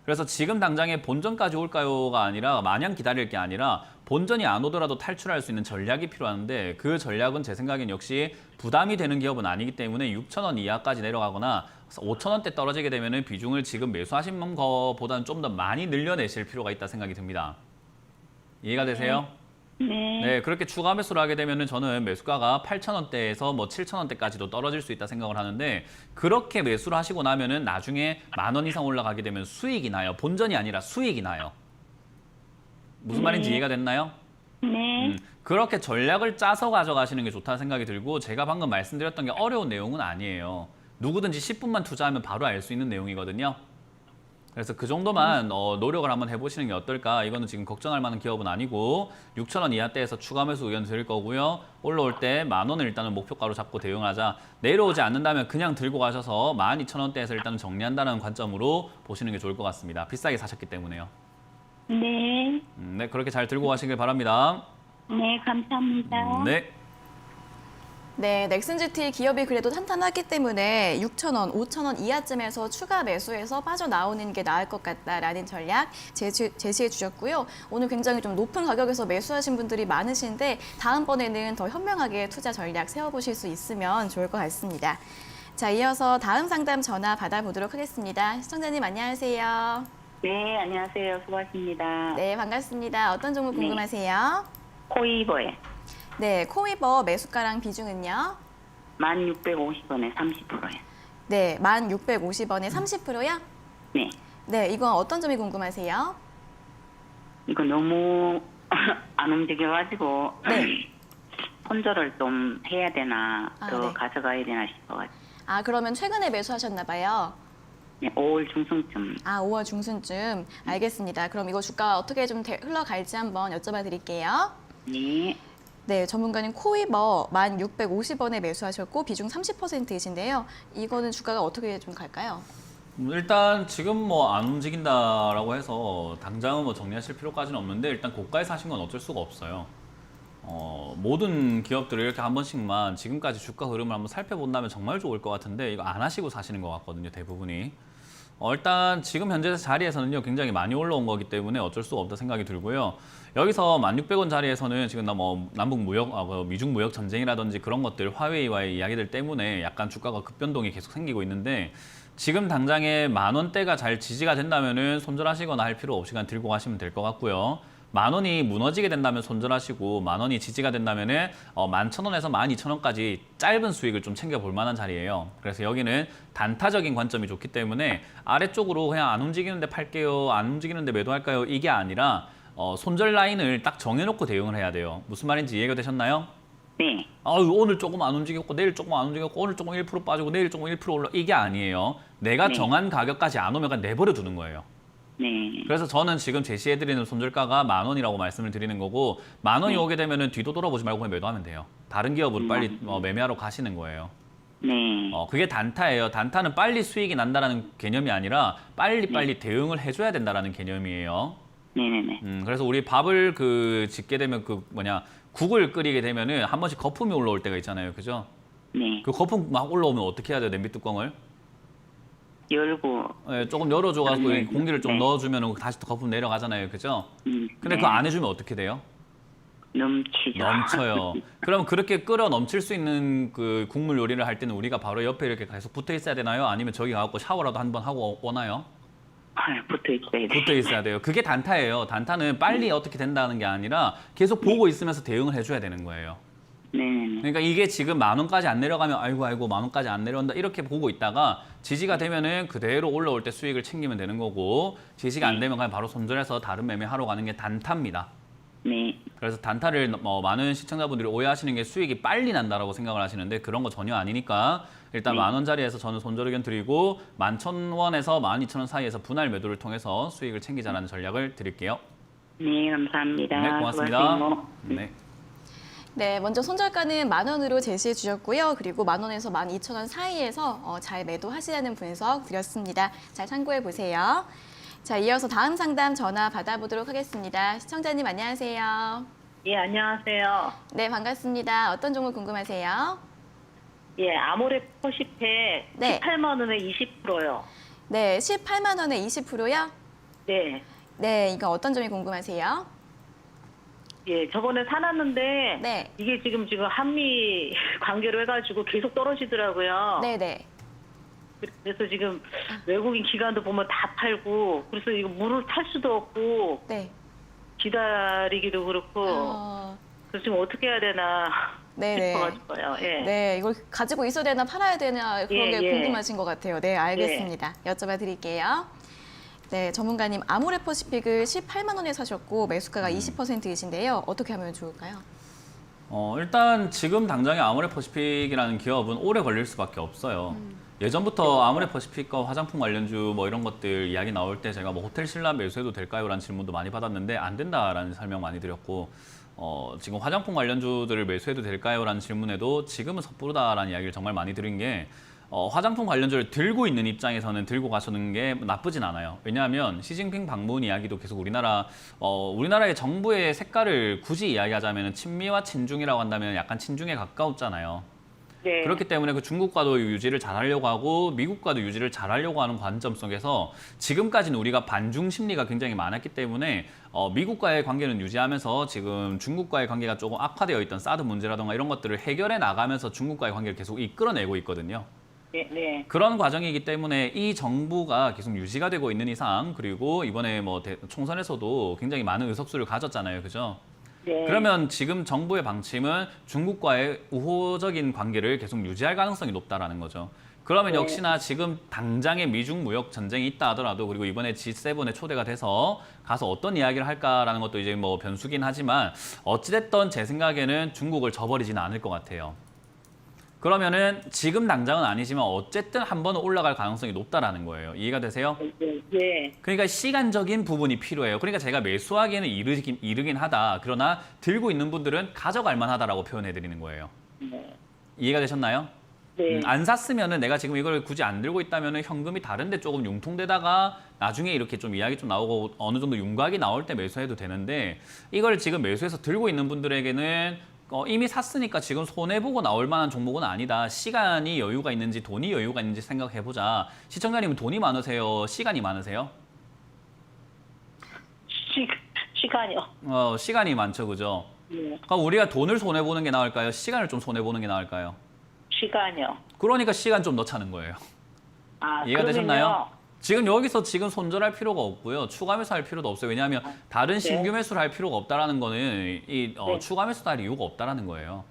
그래서 지금 당장에 본전까지 올까요가 아니라 마냥 기다릴 게 아니라 본전이 안 오더라도 탈출할 수 있는 전략이 필요한데 그 전략은 제 생각엔 역시 부담이 되는 기업은 아니기 때문에 6,000원 이하까지 내려가거나 5,000원대 떨어지게 되면 비중을 지금 매수하신 것보다는 좀 더 많이 늘려내실 필요가 있다 생각이 듭니다. 이해가 되세요? 네. 네, 그렇게 추가 매수를 하게 되면 저는 매수가가 8,000원대에서 뭐 7,000원대까지도 떨어질 수 있다 생각을 하는데 그렇게 매수를 하시고 나면은 나중에 10,000원 이상 올라가게 되면 수익이 나요. 본전이 아니라 수익이 나요. 무슨 말인지 이해가 됐나요? 네. 그렇게 전략을 짜서 가져가시는 게 좋다는 생각이 들고 제가 방금 말씀드렸던 게 어려운 내용은 아니에요. 누구든지 10분만 투자하면 바로 알 수 있는 내용이거든요. 그래서 그 정도만 노력을 한번 해보시는 게 어떨까. 이거는 지금 걱정할 만한 기업은 아니고 6,000원 이하대에서 추가 매수 의견 드릴 거고요. 올라올 때 10,000원을 일단은 목표가로 잡고 대응하자. 내려오지 않는다면 그냥 들고 가셔서 12,000원대에서 일단은 정리한다는 관점으로 보시는 게 좋을 것 같습니다. 비싸게 사셨기 때문에요. 네. 네, 그렇게 잘 들고 가시길 바랍니다. 네, 감사합니다. 네. 네, 넥슨 GT 기업이 그래도 탄탄하기 때문에 6,000원, 5,000원 이하쯤에서 추가 매수해서 빠져나오는 게 나을 것 같다라는 전략 제시해 주셨고요. 오늘 굉장히 좀 높은 가격에서 매수하신 분들이 많으신데 다음번에는 더 현명하게 투자 전략 세워보실 수 있으면 좋을 것 같습니다. 자, 이어서 다음 상담 전화 받아보도록 하겠습니다. 시청자님 안녕하세요. 네, 안녕하세요. 수고하십니다. 네, 반갑습니다. 어떤 종목 네. 궁금하세요? 코이버에 네, 코이버 매수가랑 비중은요? 1,650원에 30%에. 네, 1,650원에 30%요? 네. 네, 이건 어떤 점이 궁금하세요? 이거 너무 안 움직여가지고 네. 손절을 좀 해야 되나 아, 더 네. 가져가야 되나 싶어가지고. 아, 그러면 최근에 매수하셨나 봐요. 네, 5월 중순쯤. 아, 5월 중순쯤. 알겠습니다. 그럼 이거 주가 어떻게 좀 흘러갈지 한번 여쭤봐 드릴게요. 네. 네, 전문가님 코이버 1,650원에 매수하셨고 비중 30%이신데요. 이거는 주가가 어떻게 좀 갈까요? 일단 지금 뭐 안 움직인다라고 해서 당장은 뭐 정리하실 필요까지는 없는데 일단 고가에 사신 건 어쩔 수가 없어요. 모든 기업들을 이렇게 한 번씩만 지금까지 주가 흐름을 한번 살펴본다면 정말 좋을 것 같은데 이거 안 하시고 사시는 것 같거든요, 대부분이. 일단 지금 현재 자리에서는요 굉장히 많이 올라온 거기 때문에 어쩔 수가 없다 생각이 들고요. 여기서 1,600원 자리에서는 지금 뭐 남북 무역, 미중 무역 전쟁이라든지 그런 것들, 화웨이와의 이야기들 때문에 약간 주가가 급변동이 계속 생기고 있는데 지금 당장에 10,000원대가 잘 지지가 된다면은 손절하시거나 할 필요 없이 그냥 들고 가시면 될 것 같고요. 10,000원이 무너지게 된다면 손절하시고 10,000원이 지지가 된다면은 11,000원에서 12,000원까지 짧은 수익을 좀 챙겨볼 만한 자리예요. 그래서 여기는 단타적인 관점이 좋기 때문에 아래쪽으로 그냥 안 움직이는데 팔게요, 안 움직이는데 매도할까요? 이게 아니라 손절 라인을 딱 정해놓고 대응을 해야 돼요. 무슨 말인지 이해가 되셨나요? 네. 오늘 조금 안 움직였고 내일 조금 안 움직였고 오늘 조금 1% 빠지고 내일 조금 1% 올라 이게 아니에요. 내가 네. 정한 가격까지 안 오면 그냥 내버려 두는 거예요. 네. 그래서 저는 지금 제시해드리는 손절가가 10,000원이라고 말씀을 드리는 거고 10,000원이 오게 되면은 뒤도 돌아보지 말고 그냥 매도하면 돼요. 다른 기업으로 빨리 매매하러 가시는 거예요. 네. 그게 단타예요. 단타는 빨리 수익이 난다라는 개념이 아니라 빨리 대응을 해줘야 된다라는 개념이에요. 네네네. 그래서 우리 밥을 짓게 되면 국을 끓이게 되면은 한 번씩 거품이 올라올 때가 있잖아요, 그죠? 네. 그 거품 막 올라오면 어떻게 해야 돼요, 냄비 뚜껑을? 열고. 네, 조금 열어줘가지고 네. 공기를 좀 네. 넣어주면 다시 또 거품 내려가잖아요, 그죠? 근데 네. 그거 안 해주면 어떻게 돼요? 넘치죠. 넘쳐요. 그럼 그렇게 끓여 넘칠 수 있는 그 국물 요리를 할 때는 우리가 바로 옆에 이렇게 계속 붙어 있어야 되나요? 아니면 저기 가고 샤워라도 한번 하고 오나요? 붙어 있어야 돼. 붙어 있어야 돼요. 그게 단타예요. 단타는 빨리 어떻게 된다는 게 아니라 계속 보고 있으면서 대응을 해줘야 되는 거예요. 네네네. 그러니까 이게 지금 10,000원까지 안 내려가면 아이고 10,000원까지 안 내려온다 이렇게 보고 있다가 지지가 되면은 그대로 올라올 때 수익을 챙기면 되는 거고 지지가 안 되면 그냥 바로 손절해서 다른 매매하러 가는 게 단타입니다. 네. 그래서 단타를 많은 시청자분들이 오해하시는 게 수익이 빨리 난다라고 생각을 하시는데 그런 거 전혀 아니니까 일단 10,000원짜리에서 저는 손절 의견 드리고 11,000원에서 12,000원 사이에서 분할 매도를 통해서 수익을 챙기자라는 전략을 드릴게요. 네, 감사합니다. 네, 고맙습니다. 수고하세요. 네. 네, 먼저 손절가는 10,000원으로 제시해 주셨고요. 그리고 10,000원에서 12,000원 사이에서 잘 매도하시라는 분석 드렸습니다. 잘 참고해 보세요. 자, 이어서 다음 상담 전화 받아보도록 하겠습니다. 시청자님 안녕하세요. 예, 안녕하세요. 네, 반갑습니다. 어떤 종목 궁금하세요? 예, 아모레 퍼시팩 네. 18만 원에 20%요. 네, 18만 원에 20%요? 네. 네, 이거 어떤 점이 궁금하세요? 예, 저번에 사놨는데 네. 이게 지금 한미 관계로 해가지고 계속 떨어지더라고요. 네, 네. 그래서 지금 외국인 기관도 보면 다 팔고 그래서 이거 물을 탈 수도 없고 네. 기다리기도 그렇고 그래서 지금 어떻게 해야 되나 네네. 싶어가지고요. 예. 네, 이걸 가지고 있어야 되나 팔아야 되나 그런 예, 게 예. 궁금하신 것 같아요. 네, 알겠습니다. 여쭤봐 드릴게요. 네, 전문가님 아모레퍼시픽을 18만 원에 사셨고 매수가가 20%이신데요. 어떻게 하면 좋을까요? 일단 지금 당장에 아모레퍼시픽이라는 기업은 오래 걸릴 수밖에 없어요. 예전부터 아모레퍼시픽과 화장품 관련주 뭐 이런 것들 이야기 나올 때 제가 뭐 호텔 신라 매수해도 될까요? 라는 질문도 많이 받았는데 안 된다라는 설명 많이 드렸고 지금 화장품 관련주들을 매수해도 될까요? 라는 질문에도 지금은 섣부르다라는 이야기를 정말 많이 드린 게 화장품 관련주를 들고 있는 입장에서는 들고 가시는 게 나쁘진 않아요. 왜냐하면 시진핑 방문 이야기도 계속 우리나라의 정부의 색깔을 굳이 이야기하자면 친미와 친중이라고 한다면 약간 친중에 가까웠잖아요. 네. 그렇기 때문에 그 중국과도 유지를 잘하려고 하고 미국과도 유지를 잘하려고 하는 관점 속에서 지금까지는 우리가 반중 심리가 굉장히 많았기 때문에 미국과의 관계는 유지하면서 지금 중국과의 관계가 조금 악화되어 있던 사드 문제라든가 이런 것들을 해결해 나가면서 중국과의 관계를 계속 이끌어내고 있거든요. 네, 네. 그런 과정이기 때문에 이 정부가 계속 유지가 되고 있는 이상 그리고 이번에 뭐 총선에서도 굉장히 많은 의석수를 가졌잖아요. 그죠? 네. 그러면 지금 정부의 방침은 중국과의 우호적인 관계를 계속 유지할 가능성이 높다라는 거죠. 그러면 역시나 지금 당장의 미중 무역 전쟁이 있다 하더라도 그리고 이번에 G7에 초대가 돼서 가서 어떤 이야기를 할까라는 것도 이제 뭐 변수긴 하지만 어찌됐든 제 생각에는 중국을 저버리지는 않을 것 같아요. 그러면은 지금 당장은 아니지만 어쨌든 한 번은 올라갈 가능성이 높다라는 거예요. 이해가 되세요? 네. 그러니까 시간적인 부분이 필요해요. 그러니까 제가 매수하기에는 이르긴 하다. 그러나 들고 있는 분들은 가져갈 만하다라고 표현해 드리는 거예요. 네. 이해가 되셨나요? 네. 안 샀으면은 내가 지금 이걸 굳이 안 들고 있다면은 현금이 다른데 조금 융통되다가 나중에 이렇게 좀 이야기 좀 나오고 어느 정도 윤곽이 나올 때 매수해도 되는데 이걸 지금 매수해서 들고 있는 분들에게는 이미 샀으니까 지금 손해보고 나올 만한 종목은 아니다. 시간이 여유가 있는지 돈이 여유가 있는지 생각해보자. 시청자님은 돈이 많으세요? 시간이 많으세요? 시간이요. 시간이 많죠, 그죠? 네. 그럼 우리가 돈을 손해보는 게 나을까요? 시간을 좀 손해보는 게 나을까요? 시간이요. 그러니까 시간 좀 넣자는 거예요. 아, 이해가 그러면요. 되셨나요? 지금 여기서 지금 손절할 필요가 없고요. 추가 매수할 필요도 없어요. 왜냐하면 다른 신규 매수를 할 필요가 없다라는 거는 추가 매수도 할 이유가 없다라는 거예요.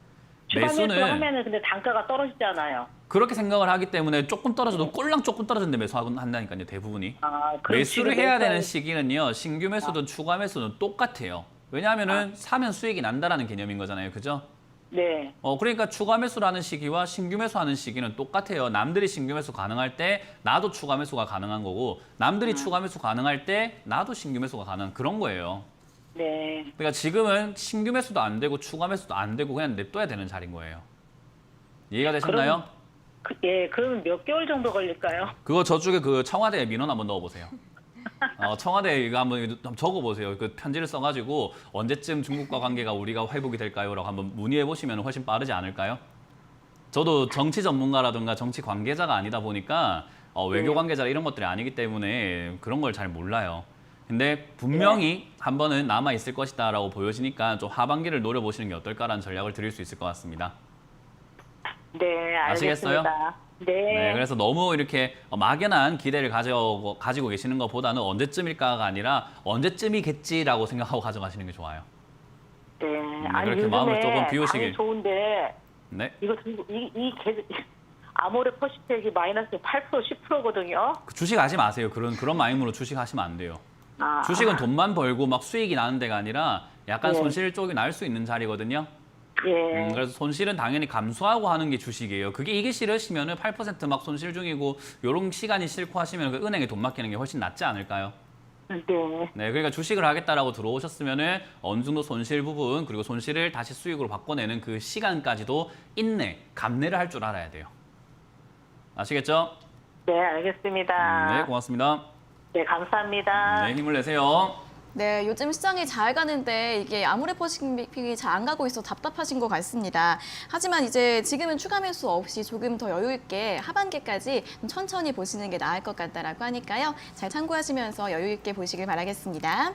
추가 매수하면은 근데 단가가 떨어지잖아요. 그렇게 생각을 하기 때문에 조금 떨어져도 꼴랑 조금 떨어졌는데 매수한다니까요. 대부분이. 아, 그럼 매수를 지금 해야 매수할- 되는 시기는요. 신규 매수든 추가 매수든 똑같아요. 왜냐하면은 사면 수익이 난다라는 개념인 거잖아요. 그죠? 네. 그러니까 추가 매수라는 시기와 신규 매수하는 시기는 똑같아요. 남들이 신규 매수 가능할 때 나도 추가 매수가 가능한 거고 남들이 추가 매수 가능할 때 나도 신규 매수가 가능한 그런 거예요. 네. 그러니까 지금은 신규 매수도 안 되고 추가 매수도 안 되고 그냥 냅둬야 되는 자리인 거예요. 이해가 되셨나요? 그러면 몇 개월 정도 걸릴까요? 그거 저쪽에 그 청와대 민원 한번 넣어보세요. 청와대에 이거 한번 적어보세요. 그 편지를 써가지고 언제쯤 중국과 관계가 우리가 회복이 될까요?라고 한번 문의해 보시면 훨씬 빠르지 않을까요? 저도 정치 전문가라든가 정치 관계자가 아니다 보니까 외교 관계자 이런 것들이 아니기 때문에 그런 걸 잘 몰라요. 근데 분명히 한 번은 남아 있을 것이다라고 보여지니까 좀 하반기를 노려보시는 게 어떨까라는 전략을 드릴 수 있을 것 같습니다. 네, 아시겠어요? 알겠습니다. 네. 네, 그래서 너무 이렇게 막연한 기대를 가지고 계시는 것보다는 언제쯤일까가 아니라 언제쯤이겠지라고 생각하고 가져가시는 게 좋아요. 네. 그렇게 요즘에 마음을 조금 비우시길. 당이 좋은데 네. 이거 들고 아모레 퍼시픽이 마이너스 8% 10%거든요. 주식하지 마세요. 그런 마음으로 주식하시면 안 돼요. 아, 주식은 돈만 벌고 막 수익이 나는 데가 아니라 약간 네. 손실 쪽이 날 수 있는 자리거든요. 예. 그래서 손실은 당연히 감수하고 하는 게 주식이에요. 이게 싫으시면은 8%막 손실 중이고 이런 시간이 싫고 하시면 그 은행에 돈 맡기는 게 훨씬 낫지 않을까요? 네. 네, 그러니까 주식을 하겠다라고 들어오셨으면은 어느 정도 손실 부분 그리고 손실을 다시 수익으로 바꿔내는 그 시간까지도 감내를 할 줄 알아야 돼요. 아시겠죠? 네, 알겠습니다. 네, 고맙습니다. 네, 감사합니다. 네, 힘을 내세요. 네, 요즘 시장이 잘 가는데 이게 아모레퍼싱이 잘 안 가고 있어 답답하신 것 같습니다. 하지만 이제 지금은 추가 매수 없이 조금 더 여유 있게 하반기까지 좀 천천히 보시는 게 나을 것 같다라고 하니까요. 잘 참고하시면서 여유 있게 보시길 바라겠습니다.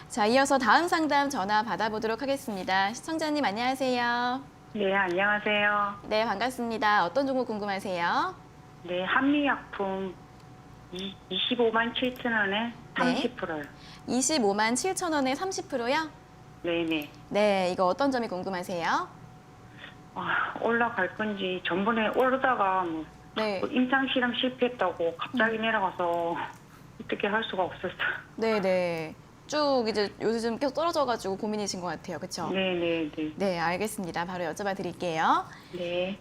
자, 이어서 다음 상담 전화 받아보도록 하겠습니다. 시청자님 안녕하세요. 네, 안녕하세요. 네, 반갑습니다. 어떤 종목 궁금하세요? 네, 한미약품 25만 7천 원에 30%요. 25만 7천 원에 30%요? 네네. 네, 이거 어떤 점이 궁금하세요? 올라갈 건지 전번에 오르다가 뭐 네. 임상 실험 실패했다고 갑자기 내려가서 어떻게 할 수가 없었어요. 네네. 쭉 이제 요즘 계속 떨어져가지고 고민이신 것 같아요. 그렇죠? 네네네. 네, 알겠습니다. 바로 여쭤봐 드릴게요. 네.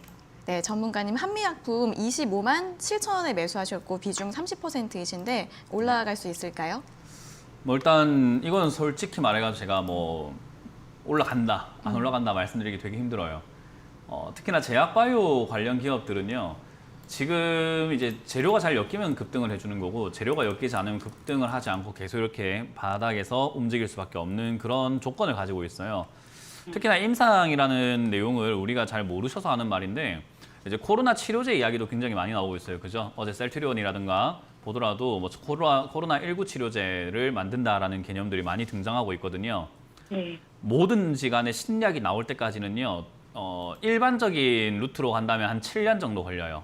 네, 전문가님 한미약품 25만 7천 원에 매수하셨고 비중 30%이신데 올라갈 수 있을까요? 뭐 일단 이건 솔직히 말해가지고 제가 뭐 올라간다, 안 올라간다 말씀드리기 되게 힘들어요. 특히나 제약바이오 관련 기업들은요. 지금 이제 재료가 잘 엮이면 급등을 해주는 거고 재료가 엮이지 않으면 급등을 하지 않고 계속 이렇게 바닥에서 움직일 수밖에 없는 그런 조건을 가지고 있어요. 특히나 임상이라는 내용을 우리가 잘 모르셔서 하는 말인데 이제 코로나 치료제 이야기도 굉장히 많이 나오고 있어요. 그죠? 어제 셀트리온이라든가 보더라도 뭐 코로나19 치료제를 만든다라는 개념들이 많이 등장하고 있거든요. 네. 뭐든지 간에 신약이 나올 때까지는요. 일반적인 루트로 간다면 한 7년 정도 걸려요.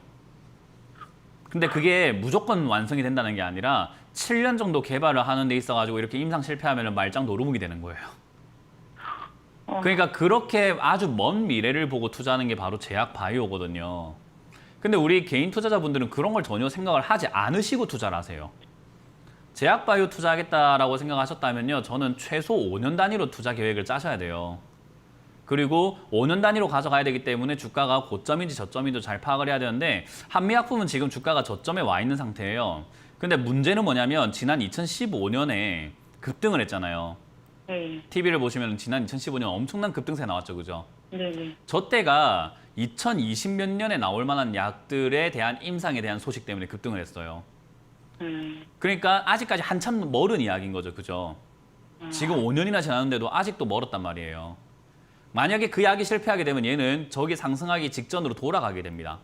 근데 그게 무조건 완성이 된다는 게 아니라 7년 정도 개발을 하는 데 있어가지고 이렇게 임상 실패하면 말짱 노루묵이 되는 거예요. 그러니까 그렇게 아주 먼 미래를 보고 투자하는 게 바로 제약 바이오거든요. 근데 우리 개인 투자자분들은 그런 걸 전혀 생각을 하지 않으시고 투자를 하세요. 제약 바이오 투자하겠다라고 생각하셨다면요. 저는 최소 5년 단위로 투자 계획을 짜셔야 돼요. 그리고 5년 단위로 가져가야 되기 때문에 주가가 고점인지 저점인지 잘 파악을 해야 되는데 한미약품은 지금 주가가 저점에 와 있는 상태예요. 근데 문제는 뭐냐면 지난 2015년에 급등을 했잖아요. 네. TV를 보시면 지난 2015년 엄청난 급등세 나왔죠. 그죠? 네네. 저 때가 2020몇 년에 나올 만한 약들에 대한 임상에 대한 소식 때문에 급등을 했어요. 그러니까 아직까지 한참 멀은 이야기인 거죠. 그죠? 지금 5년이나 지났는데도 아직도 멀었단 말이에요. 만약에 그 약이 실패하게 되면 얘는 저기 상승하기 직전으로 돌아가게 됩니다.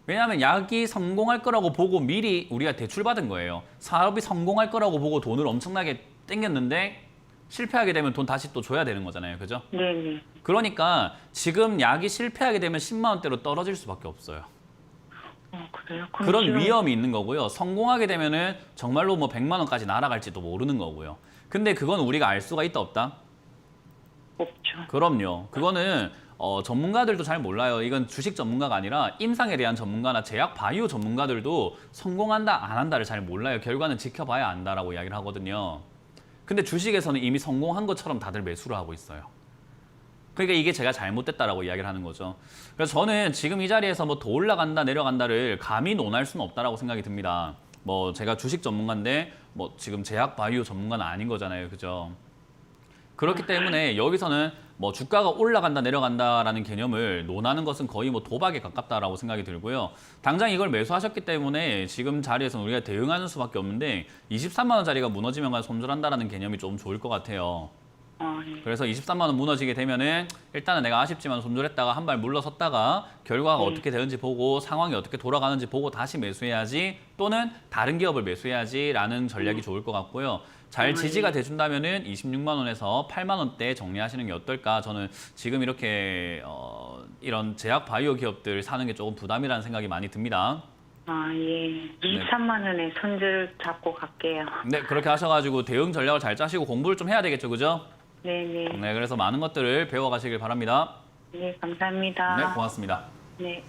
왜냐하면 약이 성공할 거라고 보고 미리 우리가 대출받은 거예요. 사업이 성공할 거라고 보고 돈을 엄청나게 땡겼는데 실패하게 되면 돈 다시 또 줘야 되는 거잖아요. 그죠? 네네. 그러니까 지금 약이 실패하게 되면 10만 원대로 떨어질 수밖에 없어요. 그래요? 그런 위험이 있는 거고요. 성공하게 되면은 정말로 뭐 100만 원까지 날아갈지도 모르는 거고요. 근데 그건 우리가 알 수가 있다 없다? 없죠. 그럼요. 그거는 전문가들도 잘 몰라요. 이건 주식 전문가가 아니라 임상에 대한 전문가나 제약 바이오 전문가들도 성공한다 안 한다를 잘 몰라요. 결과는 지켜봐야 안다라고 이야기를 하거든요. 근데 주식에서는 이미 성공한 것처럼 다들 매수를 하고 있어요. 그러니까 이게 제가 잘못됐다라고 이야기를 하는 거죠. 그래서 저는 지금 이 자리에서 뭐 더 올라간다 내려간다를 감히 논할 수는 없다라고 생각이 듭니다. 뭐 제가 주식 전문가인데 뭐 지금 제약 바이오 전문가는 아닌 거잖아요. 그죠? 그렇기 때문에 여기서는 뭐 주가가 올라간다 내려간다라는 개념을 논하는 것은 거의 뭐 도박에 가깝다라고 생각이 들고요. 당장 이걸 매수하셨기 때문에 지금 자리에서는 우리가 대응하는 수밖에 없는데 23만 원짜리가 무너지면 손절한다라는 개념이 좀 좋을 것 같아요. 네. 그래서 23만 원 무너지게 되면은 일단은 내가 아쉽지만 손절했다가 한 발 물러섰다가 결과가 어떻게 되는지 보고 상황이 어떻게 돌아가는지 보고 다시 매수해야지 또는 다른 기업을 매수해야지라는 전략이 좋을 것 같고요. 잘 지지가 돼준다면은 26만 원에서 8만 원대 정리하시는 게 어떨까? 저는 지금 이렇게 이런 제약 바이오 기업들 사는 게 조금 부담이라는 생각이 많이 듭니다. 예. 23만 원에 손절 잡고 갈게요. 네, 그렇게 하셔가지고 대응 전략을 잘 짜시고 공부를 좀 해야 되겠죠, 그죠? 네네. 네, 그래서 많은 것들을 배워가시길 바랍니다. 네, 감사합니다. 네, 고맙습니다. 네.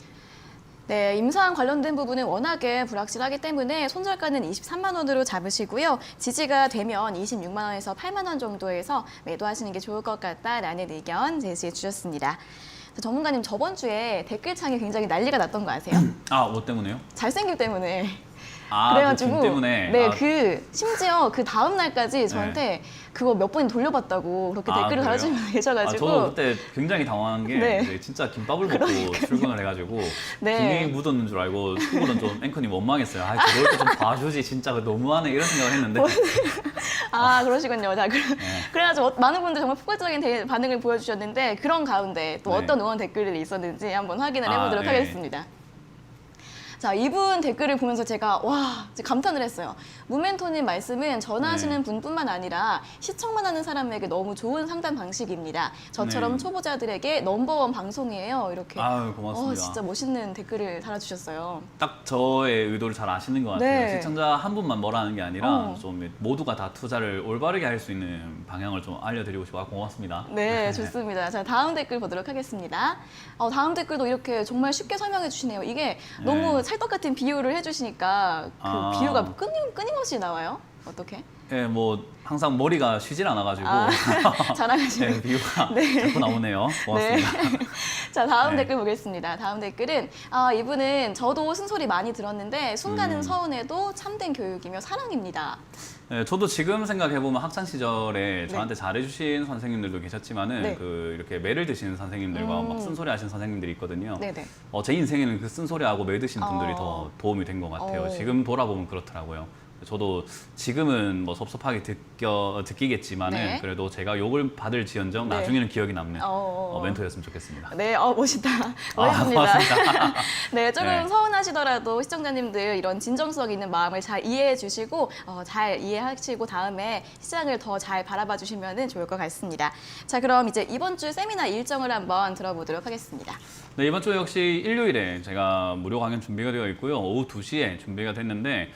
네, 임상 관련된 부분은 워낙에 불확실하기 때문에 손절가는 23만 원으로 잡으시고요. 지지가 되면 26만 원에서 8만 원 정도에서 매도하시는 게 좋을 것 같다라는 의견 제시해 주셨습니다. 전문가님, 저번 주에 댓글창에 굉장히 난리가 났던 거 아세요? 아, 뭐 때문에요? 잘생김 때문에. 아, 그래가지고 그김 때문에. 네, 아. 심지어 그 다음 날까지 저한테 그거 몇 번 돌려봤다고 그렇게 아, 댓글을 그래요? 달아주신 분 계셔가지고 저도 그때 굉장히 당황한 게 네. 이제 진짜 김밥을 먹고 출근을 해가지고 네. 김이 묻었는 줄 알고 속으로는 좀 앵커님 원망했어요. 아, 저럴 때 좀 봐주지 진짜 너무하네 이런 생각을 했는데 아, 그러시군요. 자, 네. 그래가지고 많은 분들 정말 폭발적인 반응을 보여주셨는데 그런 가운데 또 네. 어떤 응원 댓글이 있었는지 한번 확인을 해보도록 네. 하겠습니다. 자, 이분 댓글을 보면서 제가 와, 진짜 감탄을 했어요. 무멘토님 말씀은 전화하시는 네. 분뿐만 아니라 시청만 하는 사람에게 너무 좋은 상담 방식입니다. 저처럼 네. 초보자들에게 넘버원 방송이에요. 이렇게. 아유, 고맙습니다. 진짜 멋있는 댓글을 달아주셨어요. 딱 저의 의도를 잘 아시는 것 같아요. 네. 시청자 한 분만 뭐라 하는 게 아니라 어. 좀 모두가 다 투자를 올바르게 할 수 있는 방향을 좀 알려드리고 싶어 고맙습니다. 네, 좋습니다. 자, 다음 댓글 보도록 하겠습니다. 다음 댓글도 이렇게 정말 쉽게 설명해 주시네요. 이게 너무 찰떡 같은 비유를 해주시니까 그 아. 비유가 끊임없이 나와요. 어떻게? 예, 뭐 항상 머리가 쉬질 않아가지고 자랑하시는. 네, 비유가 자꾸 나오네요. 고맙습니다. 네. 자, 다음 네. 댓글 보겠습니다. 다음 댓글은 이분은 저도 쓴소리 많이 들었는데 순간은 서운해도 참된 교육이며 사랑입니다. 네, 저도 지금 생각해보면 학창 시절에 저한테 잘해주신 선생님들도 계셨지만은 네. 그 이렇게 매를 드시는 선생님들과 막 쓴소리 하시는 선생님들이 있거든요. 네네. 제 인생에는 그 쓴소리하고 매 드신 분들이 어. 더 도움이 된 것 같아요. 어. 지금 돌아보면 그렇더라고요. 저도 지금은 뭐 섭섭하게 듣기겠지만은 네. 그래도 제가 욕을 받을 지언정 네. 나중에는 기억이 남는 어. 멘토였으면 좋겠습니다. 네, 멋있다. 멋있습니다. 고맙습니다. 네, 조금 네. 서운하시더라도 시청자님들 이런 진정성 있는 마음을 잘 이해해 주시고 잘 이해하시고 다음에 시장을 더 잘 바라봐 주시면 좋을 것 같습니다. 자, 그럼 이제 이번 주 세미나 일정을 한번 들어보도록 하겠습니다. 네, 이번 주 역시 일요일에 제가 무료 강연 준비가 되어 있고요. 오후 2시에 준비가 됐는데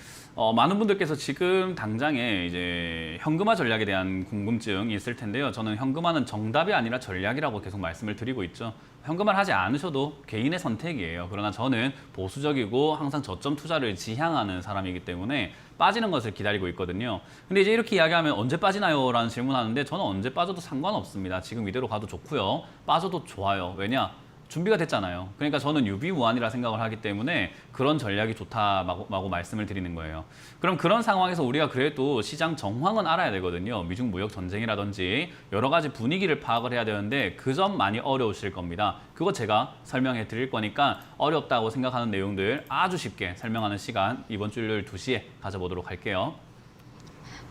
많은 분들께서 지금 당장에 이제 현금화 전략에 대한 궁금증이 있을 텐데요. 저는 현금화는 정답이 아니라 전략이라고 계속 말씀을 드리고 있죠. 현금화를 하지 않으셔도 개인의 선택이에요. 그러나 저는 보수적이고 항상 저점 투자를 지향하는 사람이기 때문에 빠지는 것을 기다리고 있거든요. 근데 이제 이렇게 이야기하면 언제 빠지나요? 라는 질문하는데 저는 언제 빠져도 상관없습니다. 지금 이대로 가도 좋고요. 빠져도 좋아요. 왜냐? 준비가 됐잖아요. 그러니까 저는 유비무환이라 생각을 하기 때문에 그런 전략이 좋다고 말씀을 드리는 거예요. 그럼 그런 상황에서 우리가 그래도 시장 정황은 알아야 되거든요. 미중 무역 전쟁이라든지 여러 가지 분위기를 파악을 해야 되는데 그 점 많이 어려우실 겁니다. 그거 제가 설명해 드릴 거니까 어렵다고 생각하는 내용들 아주 쉽게 설명하는 시간 이번 주 일요일 2시에 가져보도록 할게요.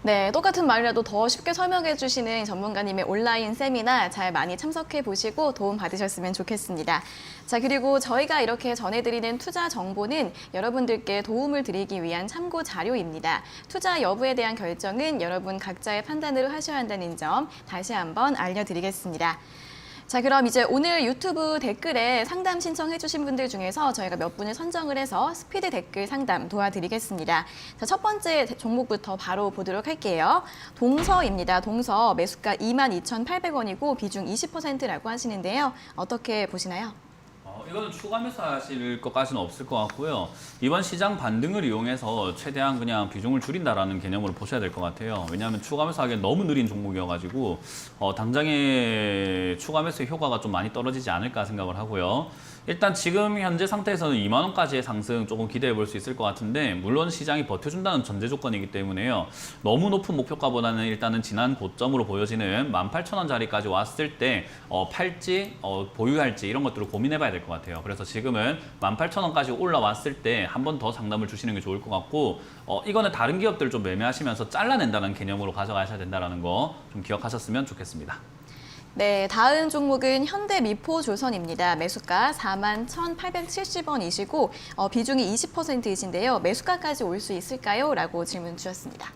네, 똑같은 말이라도 더 쉽게 설명해 주시는 전문가님의 온라인 세미나 잘 많이 참석해 보시고 도움 받으셨으면 좋겠습니다. 자, 그리고 저희가 이렇게 전해드리는 투자 정보는 여러분들께 도움을 드리기 위한 참고 자료입니다. 투자 여부에 대한 결정은 여러분 각자의 판단으로 하셔야 한다는 점 다시 한번 알려드리겠습니다. 자, 그럼 이제 오늘 유튜브 댓글에 상담 신청해 주신 분들 중에서 저희가 몇 분을 선정을 해서 스피드 댓글 상담 도와드리겠습니다. 자, 첫 번째 종목부터 바로 보도록 할게요. 동서입니다. 동서 매수가 22,800원이고 비중 20%라고 하시는데요. 어떻게 보시나요? 이거는 추가 매수하실 것까지는 없을 것 같고요. 이번 시장 반등을 이용해서 최대한 그냥 비중을 줄인다라는 개념으로 보셔야 될 것 같아요. 왜냐하면 추가 매수하기엔 너무 느린 종목이어가지고 당장의 추가 매수의 효과가 좀 많이 떨어지지 않을까 생각을 하고요. 일단 지금 현재 상태에서는 2만 원까지의 상승 조금 기대해 볼 수 있을 것 같은데 물론 시장이 버텨준다는 전제 조건이기 때문에요. 너무 높은 목표가보다는 일단은 지난 고점으로 보여지는 18,000원짜리까지 왔을 때 팔지 보유할지 이런 것들을 고민해 봐야 될 것 같아요. 그래서 지금은 18,000원까지 올라왔을 때 한 번 더 상담을 주시는 게 좋을 것 같고 이거는 다른 기업들 좀 매매하시면서 잘라낸다는 개념으로 가져가셔야 된다는 거 좀 기억하셨으면 좋겠습니다. 네, 다음 종목은 현대미포조선입니다. 매수가 41,870원이시고 비중이 20%이신데요. 매수가까지 올 수 있을까요? 라고 질문 주셨습니다.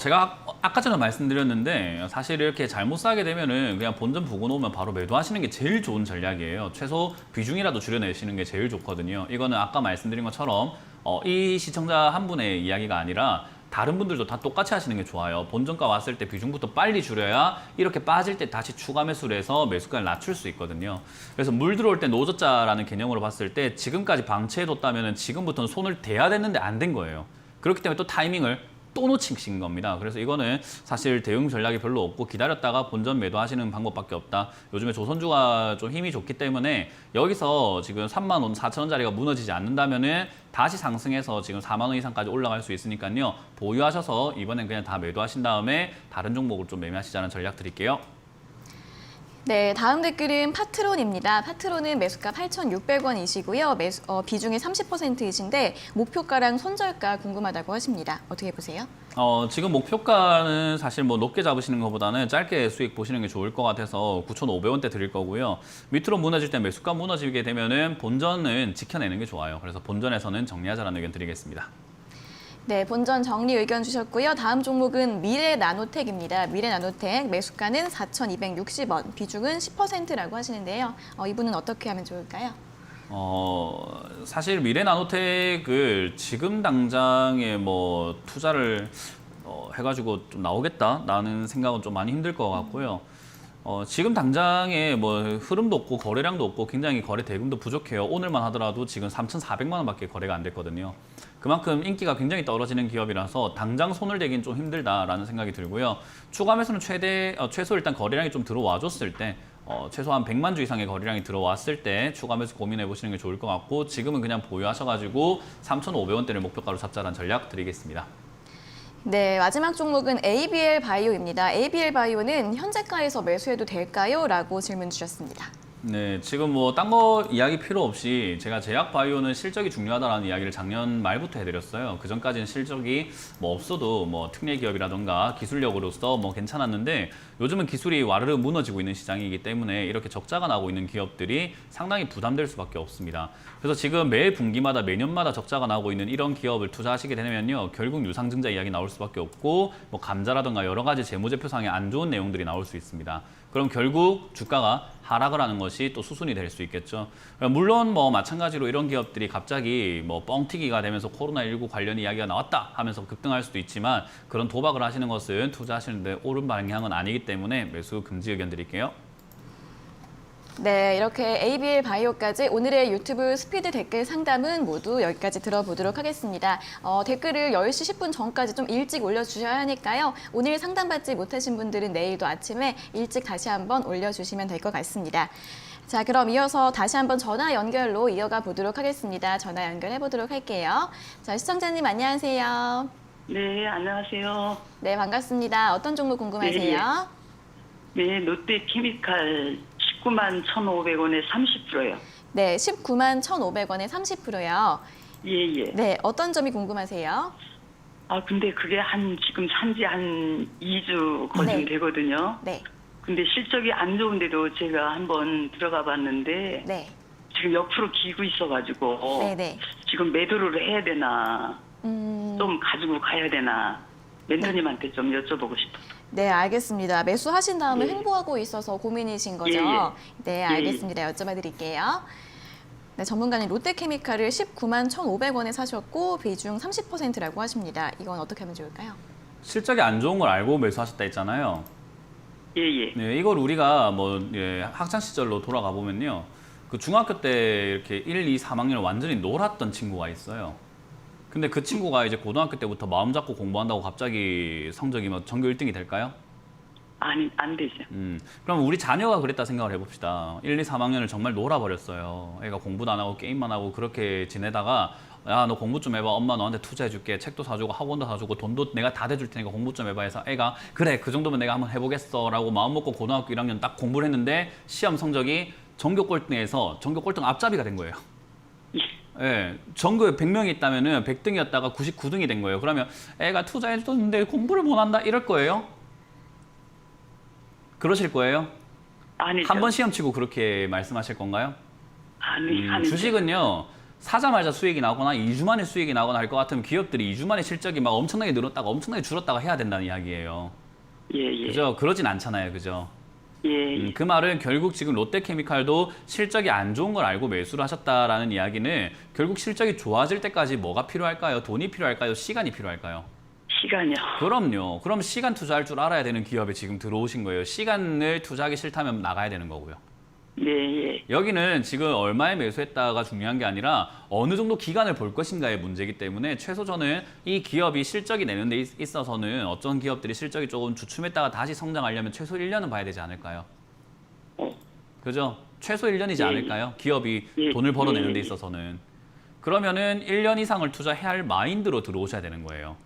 제가 아까 전에 말씀드렸는데 사실 이렇게 잘못 사게 되면은 그냥 본전 보고 놓으면 바로 매도하시는 게 제일 좋은 전략이에요. 최소 비중이라도 줄여내시는 게 제일 좋거든요. 이거는 아까 말씀드린 것처럼 이 시청자 한 분의 이야기가 아니라 다른 분들도 다 똑같이 하시는 게 좋아요. 본전가 왔을 때 비중부터 빨리 줄여야 이렇게 빠질 때 다시 추가 매수를 해서 매수가를 낮출 수 있거든요. 그래서 물 들어올 때 노졌자라는 개념으로 봤을 때 지금까지 방치해뒀다면 지금부터는 손을 대야 됐는데 안 된 거예요. 그렇기 때문에 또 타이밍을 또 놓치신 겁니다. 그래서 이거는 사실 대응 전략이 별로 없고 기다렸다가 본전 매도하시는 방법밖에 없다. 요즘에 조선주가 좀 힘이 좋기 때문에 여기서 지금 34,000원짜리가 무너지지 않는다면은 다시 상승해서 지금 4만 원 이상까지 올라갈 수 있으니까요. 보유하셔서 이번엔 그냥 다 매도하신 다음에 다른 종목을 좀 매매하시자는 전략 드릴게요. 네, 다음 댓글은 파트론입니다. 파트론은 매수가 8,600원이시고요. 비중이 30%이신데 목표가랑 손절가 궁금하다고 하십니다. 어떻게 보세요? 지금 목표가는 사실 뭐 높게 잡으시는 것보다는 짧게 수익 보시는 게 좋을 것 같아서 9,500원대 드릴 거고요. 밑으로 무너질 때 매수가 무너지게 되면은 본전은 지켜내는 게 좋아요. 그래서 본전에서는 정리하자라는 의견 드리겠습니다. 네, 본전 정리 의견 주셨고요. 다음 종목은 미래나노텍입니다. 미래나노텍 매수가는 4,260원, 비중은 10%라고 하시는데요. 이분은 어떻게 하면 좋을까요? 사실 미래나노텍을 지금 당장에 뭐 투자를 해가지고 좀 나오겠다라는 생각은 좀 많이 힘들 것 같고요. 지금 당장에 뭐 흐름도 없고 거래량도 없고 굉장히 거래 대금도 부족해요. 오늘만 하더라도 지금 3,400만 원밖에 거래가 안 됐거든요. 그만큼 인기가 굉장히 떨어지는 기업이라서 당장 손을 대긴 좀 힘들다라는 생각이 들고요. 추가 매수는 최소 일단 거래량이 좀 들어와줬을 때 최소한 100만 주 이상의 거래량이 들어왔을 때 추가 매수 고민해 보시는 게 좋을 것 같고 지금은 그냥 보유하셔가지고 3,500원대를 목표가로 잡자라는 전략 드리겠습니다. 네, 마지막 종목은 ABL 바이오입니다. ABL 바이오는 현재가에서 매수해도 될까요? 라고 질문 주셨습니다. 네, 지금 뭐 딴 거 이야기 필요 없이 제가 제약 바이오는 실적이 중요하다라는 이야기를 작년 말부터 해드렸어요. 그 전까지는 실적이 뭐 없어도 뭐 특례 기업이라던가 기술력으로서 뭐 괜찮았는데 요즘은 기술이 와르르 무너지고 있는 시장이기 때문에 이렇게 적자가 나고 있는 기업들이 상당히 부담될 수밖에 없습니다. 그래서 지금 매 분기마다 매년마다 적자가 나고 있는 이런 기업을 투자하시게 되면요, 결국 유상증자 이야기 나올 수밖에 없고 뭐 감자라던가 여러 가지 재무제표상에 안 좋은 내용들이 나올 수 있습니다. 그럼 결국 주가가 하락을 하는 것이 또 수순이 될 수 있겠죠. 물론 뭐 마찬가지로 이런 기업들이 갑자기 뭐 뻥튀기가 되면서 코로나19 관련 이야기가 나왔다 하면서 급등할 수도 있지만 그런 도박을 하시는 것은 투자하시는데 옳은 방향은 아니기 때문에 매수 금지 의견 드릴게요. 네, 이렇게 ABL 바이오까지 오늘의 유튜브 스피드 댓글 상담은 모두 여기까지 들어보도록 하겠습니다. 댓글을 10시 10분 전까지 좀 일찍 올려주셔야 하니까요. 오늘 상담받지 못하신 분들은 내일도 아침에 일찍 다시 한번 올려주시면 될 것 같습니다. 자, 그럼 이어서 다시 한번 전화 연결로 이어가 보도록 하겠습니다. 전화 연결해 보도록 할게요. 자, 시청자님 안녕하세요. 네, 안녕하세요. 네, 반갑습니다. 어떤 종목 궁금하세요? 네, 롯데케미칼 19만 1,500원에 30%요. 네, 19만 1,500원에 30%요. 예, 예. 네, 어떤 점이 궁금하세요? 근데 그게 지금 산지 한 2주 거진 네. 되거든요. 네, 근데 실적이 안 좋은데도 제가 한번 들어가 봤는데 네, 지금 옆으로 기고 있어가지고 네, 네. 지금 매도를 해야 되나 좀 가지고 가야 되나 멘토님한테 좀 여쭤보고 싶어요. 네, 알겠습니다. 매수하신 다음에 예. 횡보하고 있어서 고민이신 거죠? 예, 예. 네, 알겠습니다. 여쭤봐 드릴게요. 네, 전문가는 롯데케미칼을 19만 1,500원에 사셨고 비중 30%라고 하십니다. 이건 어떻게 하면 좋을까요? 실적이 안 좋은 걸 알고 매수하셨다 했잖아요. 예, 예. 네, 이걸 우리가 뭐 학창 시절로 돌아가 보면요, 그 중학교 때 이렇게 1, 2, 3학년을 완전히 놀았던 친구가 있어요. 근데 그 친구가 이제 고등학교 때부터 마음 잡고 공부한다고 갑자기 성적이 뭐 전교 1등이 될까요? 아니, 안 되죠. 그럼 우리 자녀가 그랬다 생각을 해봅시다. 1, 2, 3학년을 정말 놀아버렸어요. 애가 공부도 안 하고 게임만 하고 그렇게 지내다가 야, 너 공부 좀 해봐. 엄마 너한테 투자해줄게. 책도 사주고 학원도 사주고 돈도 내가 다 대줄 테니까 공부 좀 해봐 해서 애가 그래, 그 정도면 내가 한번 해보겠어 라고 마음 먹고 고등학교 1학년 딱 공부를 했는데 시험 성적이 전교 꼴등에서 전교 꼴등 앞잡이가 된 거예요. 예, 전교에 100명이 있다면은 100등이었다가 99등이 된 거예요. 그러면 애가 투자해줬는데 공부를 못 한다 이럴 거예요? 그러실 거예요? 아니죠. 한 번 시험 치고 그렇게 말씀하실 건가요? 아니죠. 주식은요, 사자마자 수익이 나거나 2주 만에 수익이 나거나 할 것 같으면 기업들이 2주 만에 실적이 막 엄청나게 늘었다가 엄청나게 줄었다가 해야 된다는 이야기예요. 예, 예. 그죠? 그러진 않잖아요. 그죠? 예, 예. 그 말은 결국 지금 롯데케미칼도 실적이 안 좋은 걸 알고 매수를 하셨다라는 이야기는 결국 실적이 좋아질 때까지 뭐가 필요할까요? 돈이 필요할까요? 시간이 필요할까요? 시간이요. 그럼요. 그럼 시간 투자할 줄 알아야 되는 기업에 지금 들어오신 거예요. 시간을 투자하기 싫다면 나가야 되는 거고요. 네, 예. 여기는 지금 얼마에 매수했다가 중요한 게 아니라 어느 정도 기간을 볼 것인가의 문제이기 때문에 최소 저는 이 기업이 실적이 내는 데 있어서는 어떤 기업들이 실적이 조금 주춤했다가 다시 성장하려면 최소 1년은 봐야 되지 않을까요? 어, 그죠? 최소 1년이지 예. 않을까요? 기업이 예. 돈을 벌어내는 데 예. 있어서는. 그러면은 1년 이상을 투자해야 할 마인드로 들어오셔야 되는 거예요.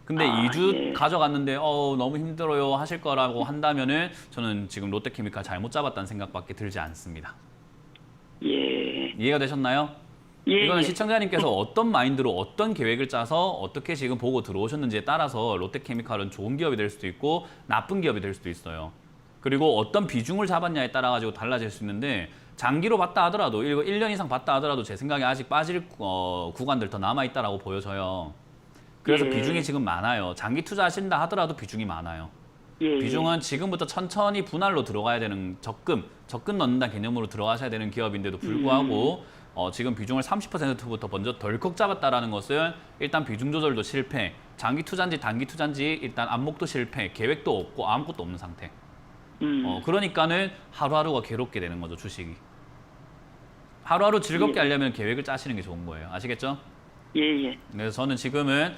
근데 아, 2주 예. 가져갔는데 너무 힘들어요 하실 거라고 한다면은 저는 지금 롯데케미칼 잘못 잡았다는 생각밖에 들지 않습니다. 예. 이해가 되셨나요? 예, 이거는 예. 시청자님께서 어떤 마인드로 어떤 계획을 짜서 어떻게 지금 보고 들어오셨는지에 따라서 롯데케미칼은 좋은 기업이 될 수도 있고 나쁜 기업이 될 수도 있어요. 그리고 어떤 비중을 잡았냐에 따라 가지고 달라질 수 있는데 장기로 봤다 하더라도 1년 이상 봤다 하더라도 제 생각에 아직 빠질 구간들 더 남아 있다라고 보여져요. 그래서 예. 비중이 지금 많아요. 장기 투자하신다 하더라도 비중이 많아요. 예, 비중은 지금부터 천천히 분할로 들어가야 되는 적금 넣는다 개념으로 들어가셔야 되는 기업인데도 불구하고 지금 비중을 30%부터 먼저 덜컥 잡았다라는 것은 일단 비중 조절도 실패, 장기 투자인지 단기 투자인지 일단 안목도 실패, 계획도 없고 아무것도 없는 상태. 그러니까는 하루하루가 괴롭게 되는 거죠, 주식이. 하루하루 즐겁게 하려면 계획을 짜시는 게 좋은 거예요. 아시겠죠? 예, 예. 그래서 저는 지금은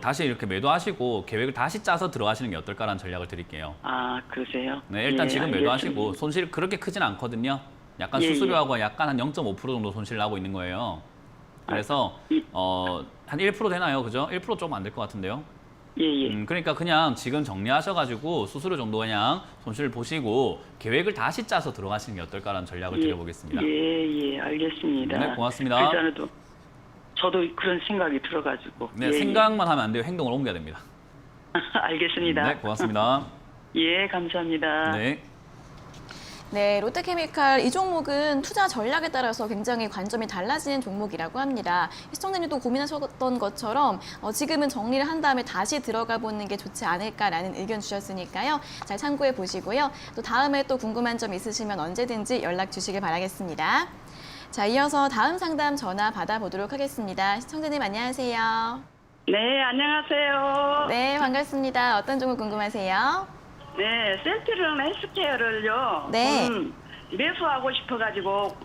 다시 이렇게 매도하시고 계획을 다시 짜서 들어가시는 게 어떨까라는 전략을 드릴게요. 아, 그러세요? 네, 일단 예, 지금 알겠습니다. 매도하시고 손실 그렇게 크진 않거든요. 약간 예, 수수료하고 약간 한 0.5% 정도 손실 나고 있는 거예요. 그래서 한 1% 되나요? 그죠? 1% 조금 안 될 것 같은데요. 예, 예. 그러니까 그냥 지금 정리하셔가지고 수수료 정도 그냥 손실 보시고 계획을 다시 짜서 들어가시는 게 어떨까라는 전략을 드려보겠습니다. 예, 예, 알겠습니다. 네, 고맙습니다. 그전에도 저도 그런 생각이 들어가지고. 네, 예, 생각만 하면 안 돼요. 행동을 옮겨야 됩니다. 알겠습니다. 네, 고맙습니다. 예, 감사합니다. 네. 네, 롯데케미칼 이 종목은 투자 전략에 따라서 굉장히 관점이 달라지는 종목이라고 합니다. 시청자님도 고민하셨던 것처럼 지금은 정리를 한 다음에 다시 들어가 보는 게 좋지 않을까라는 의견 주셨으니까요. 잘 참고해 보시고요. 또 다음에 또 궁금한 점 있으시면 언제든지 연락 주시길 바라겠습니다. 자, 이어서 다음 상담 전화 받아보도록 하겠습니다. 시청자님 안녕하세요. 네, 안녕하세요. 네, 반갑습니다. 어떤 종목 궁금하세요? 네, 센트럴 헬스케어를요. 네. 매수하고 싶어가지고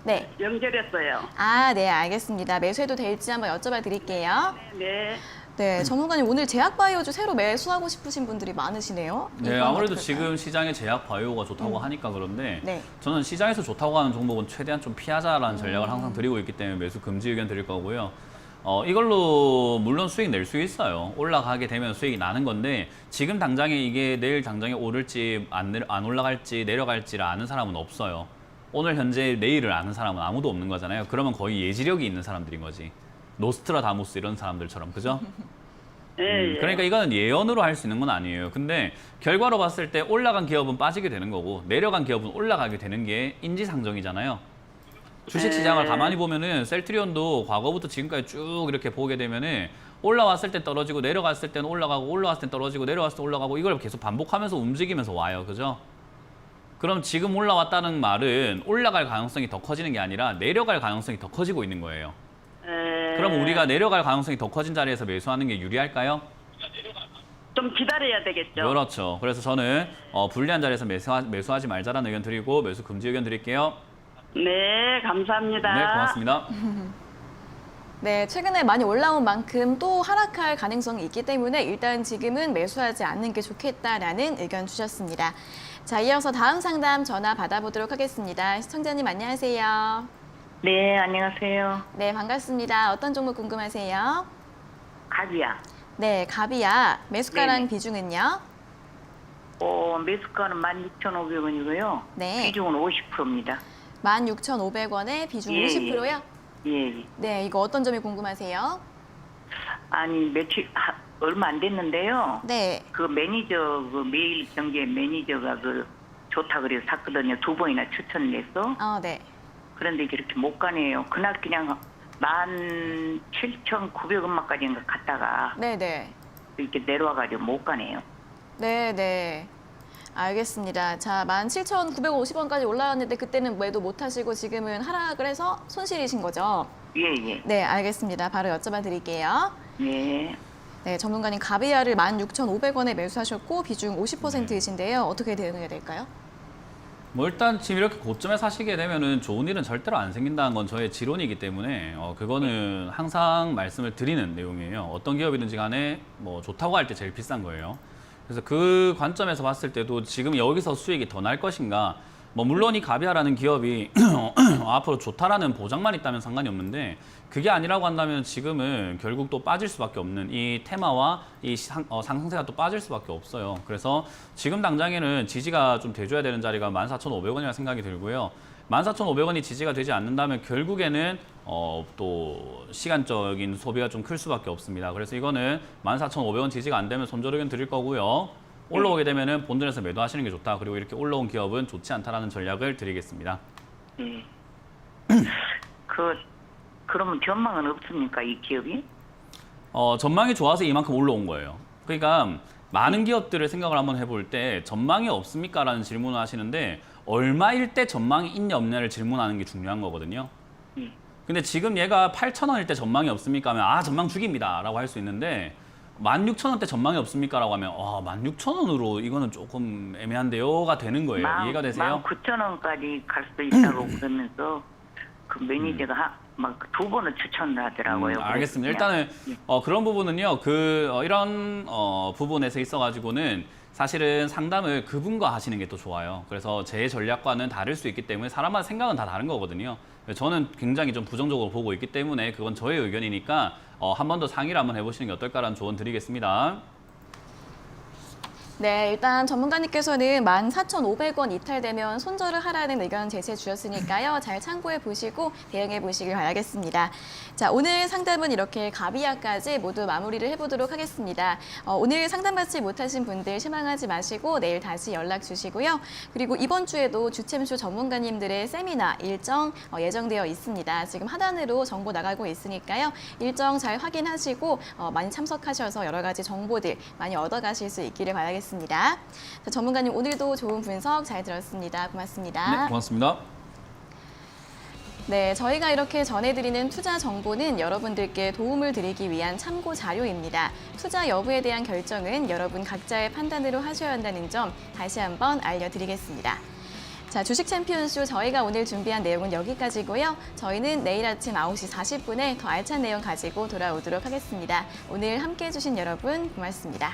네. 연결했어요. 아, 네, 알겠습니다. 매수해도 될지 한번 여쭤봐 드릴게요. 네. 네, 전문가님 오늘 제약바이오주 새로 매수하고 싶으신 분들이 많으시네요. 네, 이건 아무래도 어떨까요? 지금 시장에 제약 바이오가 좋다고 하니까 그런데 네. 저는 시장에서 좋다고 하는 종목은 최대한 좀 피하자라는 전략을 항상 드리고 있기 때문에 매수 금지 의견 드릴 거고요. 이걸로 물론 수익 낼 수 있어요. 올라가게 되면 수익이 나는 건데 지금 당장에 이게 내일 당장에 오를지 안 올라갈지 내려갈지를 아는 사람은 없어요. 오늘 현재 내일을 아는 사람은 아무도 없는 거잖아요. 그러면 거의 예지력이 있는 사람들인 거지. 노스트라다무스 이런 사람들처럼, 그죠? 네, 예. 그러니까 이거는 예언으로 할 수 있는 건 아니에요. 근데 결과로 봤을 때 올라간 기업은 빠지게 되는 거고 내려간 기업은 올라가게 되는 게 인지상정이잖아요. 주식시장을 가만히 보면은 셀트리온도 과거부터 지금까지 쭉 이렇게 보게 되면은 올라왔을 때 떨어지고 내려갔을 때는 올라가고 올라왔을 때 떨어지고 내려왔을 때 올라가고 이걸 계속 반복하면서 움직이면서 와요. 그죠? 그럼 지금 올라왔다는 말은 올라갈 가능성이 더 커지는 게 아니라 내려갈 가능성이 더 커지고 있는 거예요. 그럼 우리가 내려갈 가능성이 더 커진 자리에서 매수하는 게 유리할까요? 좀 기다려야 되겠죠. 그렇죠. 그래서 저는 불리한 자리에서 매수하지 말자라는 의견 드리고 매수 금지 의견 드릴게요. 네, 감사합니다. 네, 고맙습니다. 네, 최근에 많이 올라온 만큼 또 하락할 가능성이 있기 때문에 일단 지금은 매수하지 않는 게 좋겠다라는 의견 주셨습니다. 자, 이어서 다음 상담 전화 받아보도록 하겠습니다. 시청자님 안녕하세요. 네, 안녕하세요. 네, 반갑습니다. 어떤 종목 궁금하세요? 가비야. 네, 가비야. 매수가랑 네네. 비중은요? 매수가는 16,500원이고요. 네. 비중은 50%입니다. 16,500원에 비중 예, 50%요? 예. 네, 이거 어떤 점이 궁금하세요? 아니, 얼마 안 됐는데요. 네. 그 매니저, 그 매일 경제 매니저가 좋다 그래서 샀거든요. 2번이나 추천을 했어. 네. 그런데 이렇게 못 가네요. 그날 그냥 17,900원만까지인가 갔다가 네네. 이렇게 내려와가지고 못 가네요. 네네. 알겠습니다. 자, 17,950원까지 올라왔는데 그때는 매도 못 하시고 지금은 하락을 해서 손실이신 거죠? 예. 네, 알겠습니다. 바로 여쭤봐 드릴게요. 네. 네, 전문가님 가비아를 16,500원에 매수하셨고 비중 50%이신데요. 어떻게 대응해야 될까요? 뭐 일단 지금 이렇게 고점에 사시게 되면은 좋은 일은 절대로 안 생긴다는 건 저의 지론이기 때문에 그거는 항상 말씀을 드리는 내용이에요. 어떤 기업이든지 간에 뭐 좋다고 할 때 제일 비싼 거예요. 그래서 그 관점에서 봤을 때도 지금 여기서 수익이 더 날 것인가, 뭐 물론 이 가비아라는 기업이 앞으로 좋다라는 보장만 있다면 상관이 없는데 그게 아니라고 한다면 지금은 결국 또 빠질 수밖에 없는 이 테마와 이 상승세가 또 빠질 수밖에 없어요. 그래서 지금 당장에는 지지가 좀 돼줘야 되는 자리가 14,500원이라 생각이 들고요. 14,500원이 지지가 되지 않는다면 결국에는 또 시간적인 소비가 좀 클 수밖에 없습니다. 그래서 이거는 14,500원 지지가 안 되면 손절 의견 드릴 거고요. 올라오게 되면은 본전에서 매도하시는 게 좋다. 그리고 이렇게 올라온 기업은 좋지 않다라는 전략을 드리겠습니다. 그러면 전망은 없습니까, 이 기업이? 전망이 좋아서 이만큼 올라온 거예요. 그러니까 많은 기업들을 생각을 한번 해볼 때 전망이 없습니까? 라는 질문을 하시는데 얼마일 때 전망이 있냐 없냐를 질문하는 게 중요한 거거든요. 근데 지금 얘가 8,000원일 때 전망이 없습니까? 하면 전망 죽입니다 라고 할 수 있는데 16,000원대 전망이 없습니까? 라고 하면 16,000원으로 이거는 조금 애매한데요가 되는 거예요. 이해가 되세요? 19,000원까지 갈 수도 있다고 그러면서 그 매니저가 막 두 번을 추천을 하더라고요. 알겠습니다. 일단은 그런 부분은요. 이런 부분에서 있어가지고는 사실은 상담을 그분과 하시는 게 또 좋아요. 그래서 제 전략과는 다를 수 있기 때문에 사람마다 생각은 다 다른 거거든요. 저는 굉장히 좀 부정적으로 보고 있기 때문에 그건 저의 의견이니까 한 번 더 상의를 한번 해보시는 게 어떨까라는 조언 드리겠습니다. 네, 일단 전문가님께서는 14,500원 이탈되면 손절을 하라는 의견 제시해 주셨으니까요. 잘 참고해 보시고 대응해 보시길 바라겠습니다. 자, 오늘 상담은 이렇게 가비아까지 모두 마무리를 해보도록 하겠습니다. 오늘 상담 받지 못하신 분들 실망하지 마시고 내일 다시 연락 주시고요. 그리고 이번 주에도 주챔쇼 전문가님들의 세미나 일정 예정되어 있습니다. 지금 하단으로 정보 나가고 있으니까요. 일정 잘 확인하시고 많이 참석하셔서 여러 가지 정보들 많이 얻어가실 수 있기를 바라겠습니다. 자, 전문가님 오늘도 좋은 분석 잘 들었습니다. 고맙습니다. 네, 고맙습니다. 네, 저희가 이렇게 전해드리는 투자 정보는 여러분들께 도움을 드리기 위한 참고 자료입니다. 투자 여부에 대한 결정은 여러분 각자의 판단으로 하셔야 한다는 점 다시 한번 알려드리겠습니다. 자, 주식 챔피언쇼 저희가 오늘 준비한 내용은 여기까지고요. 저희는 내일 아침 9시 40분에 더 알찬 내용 가지고 돌아오도록 하겠습니다. 오늘 함께해 주신 여러분 고맙습니다.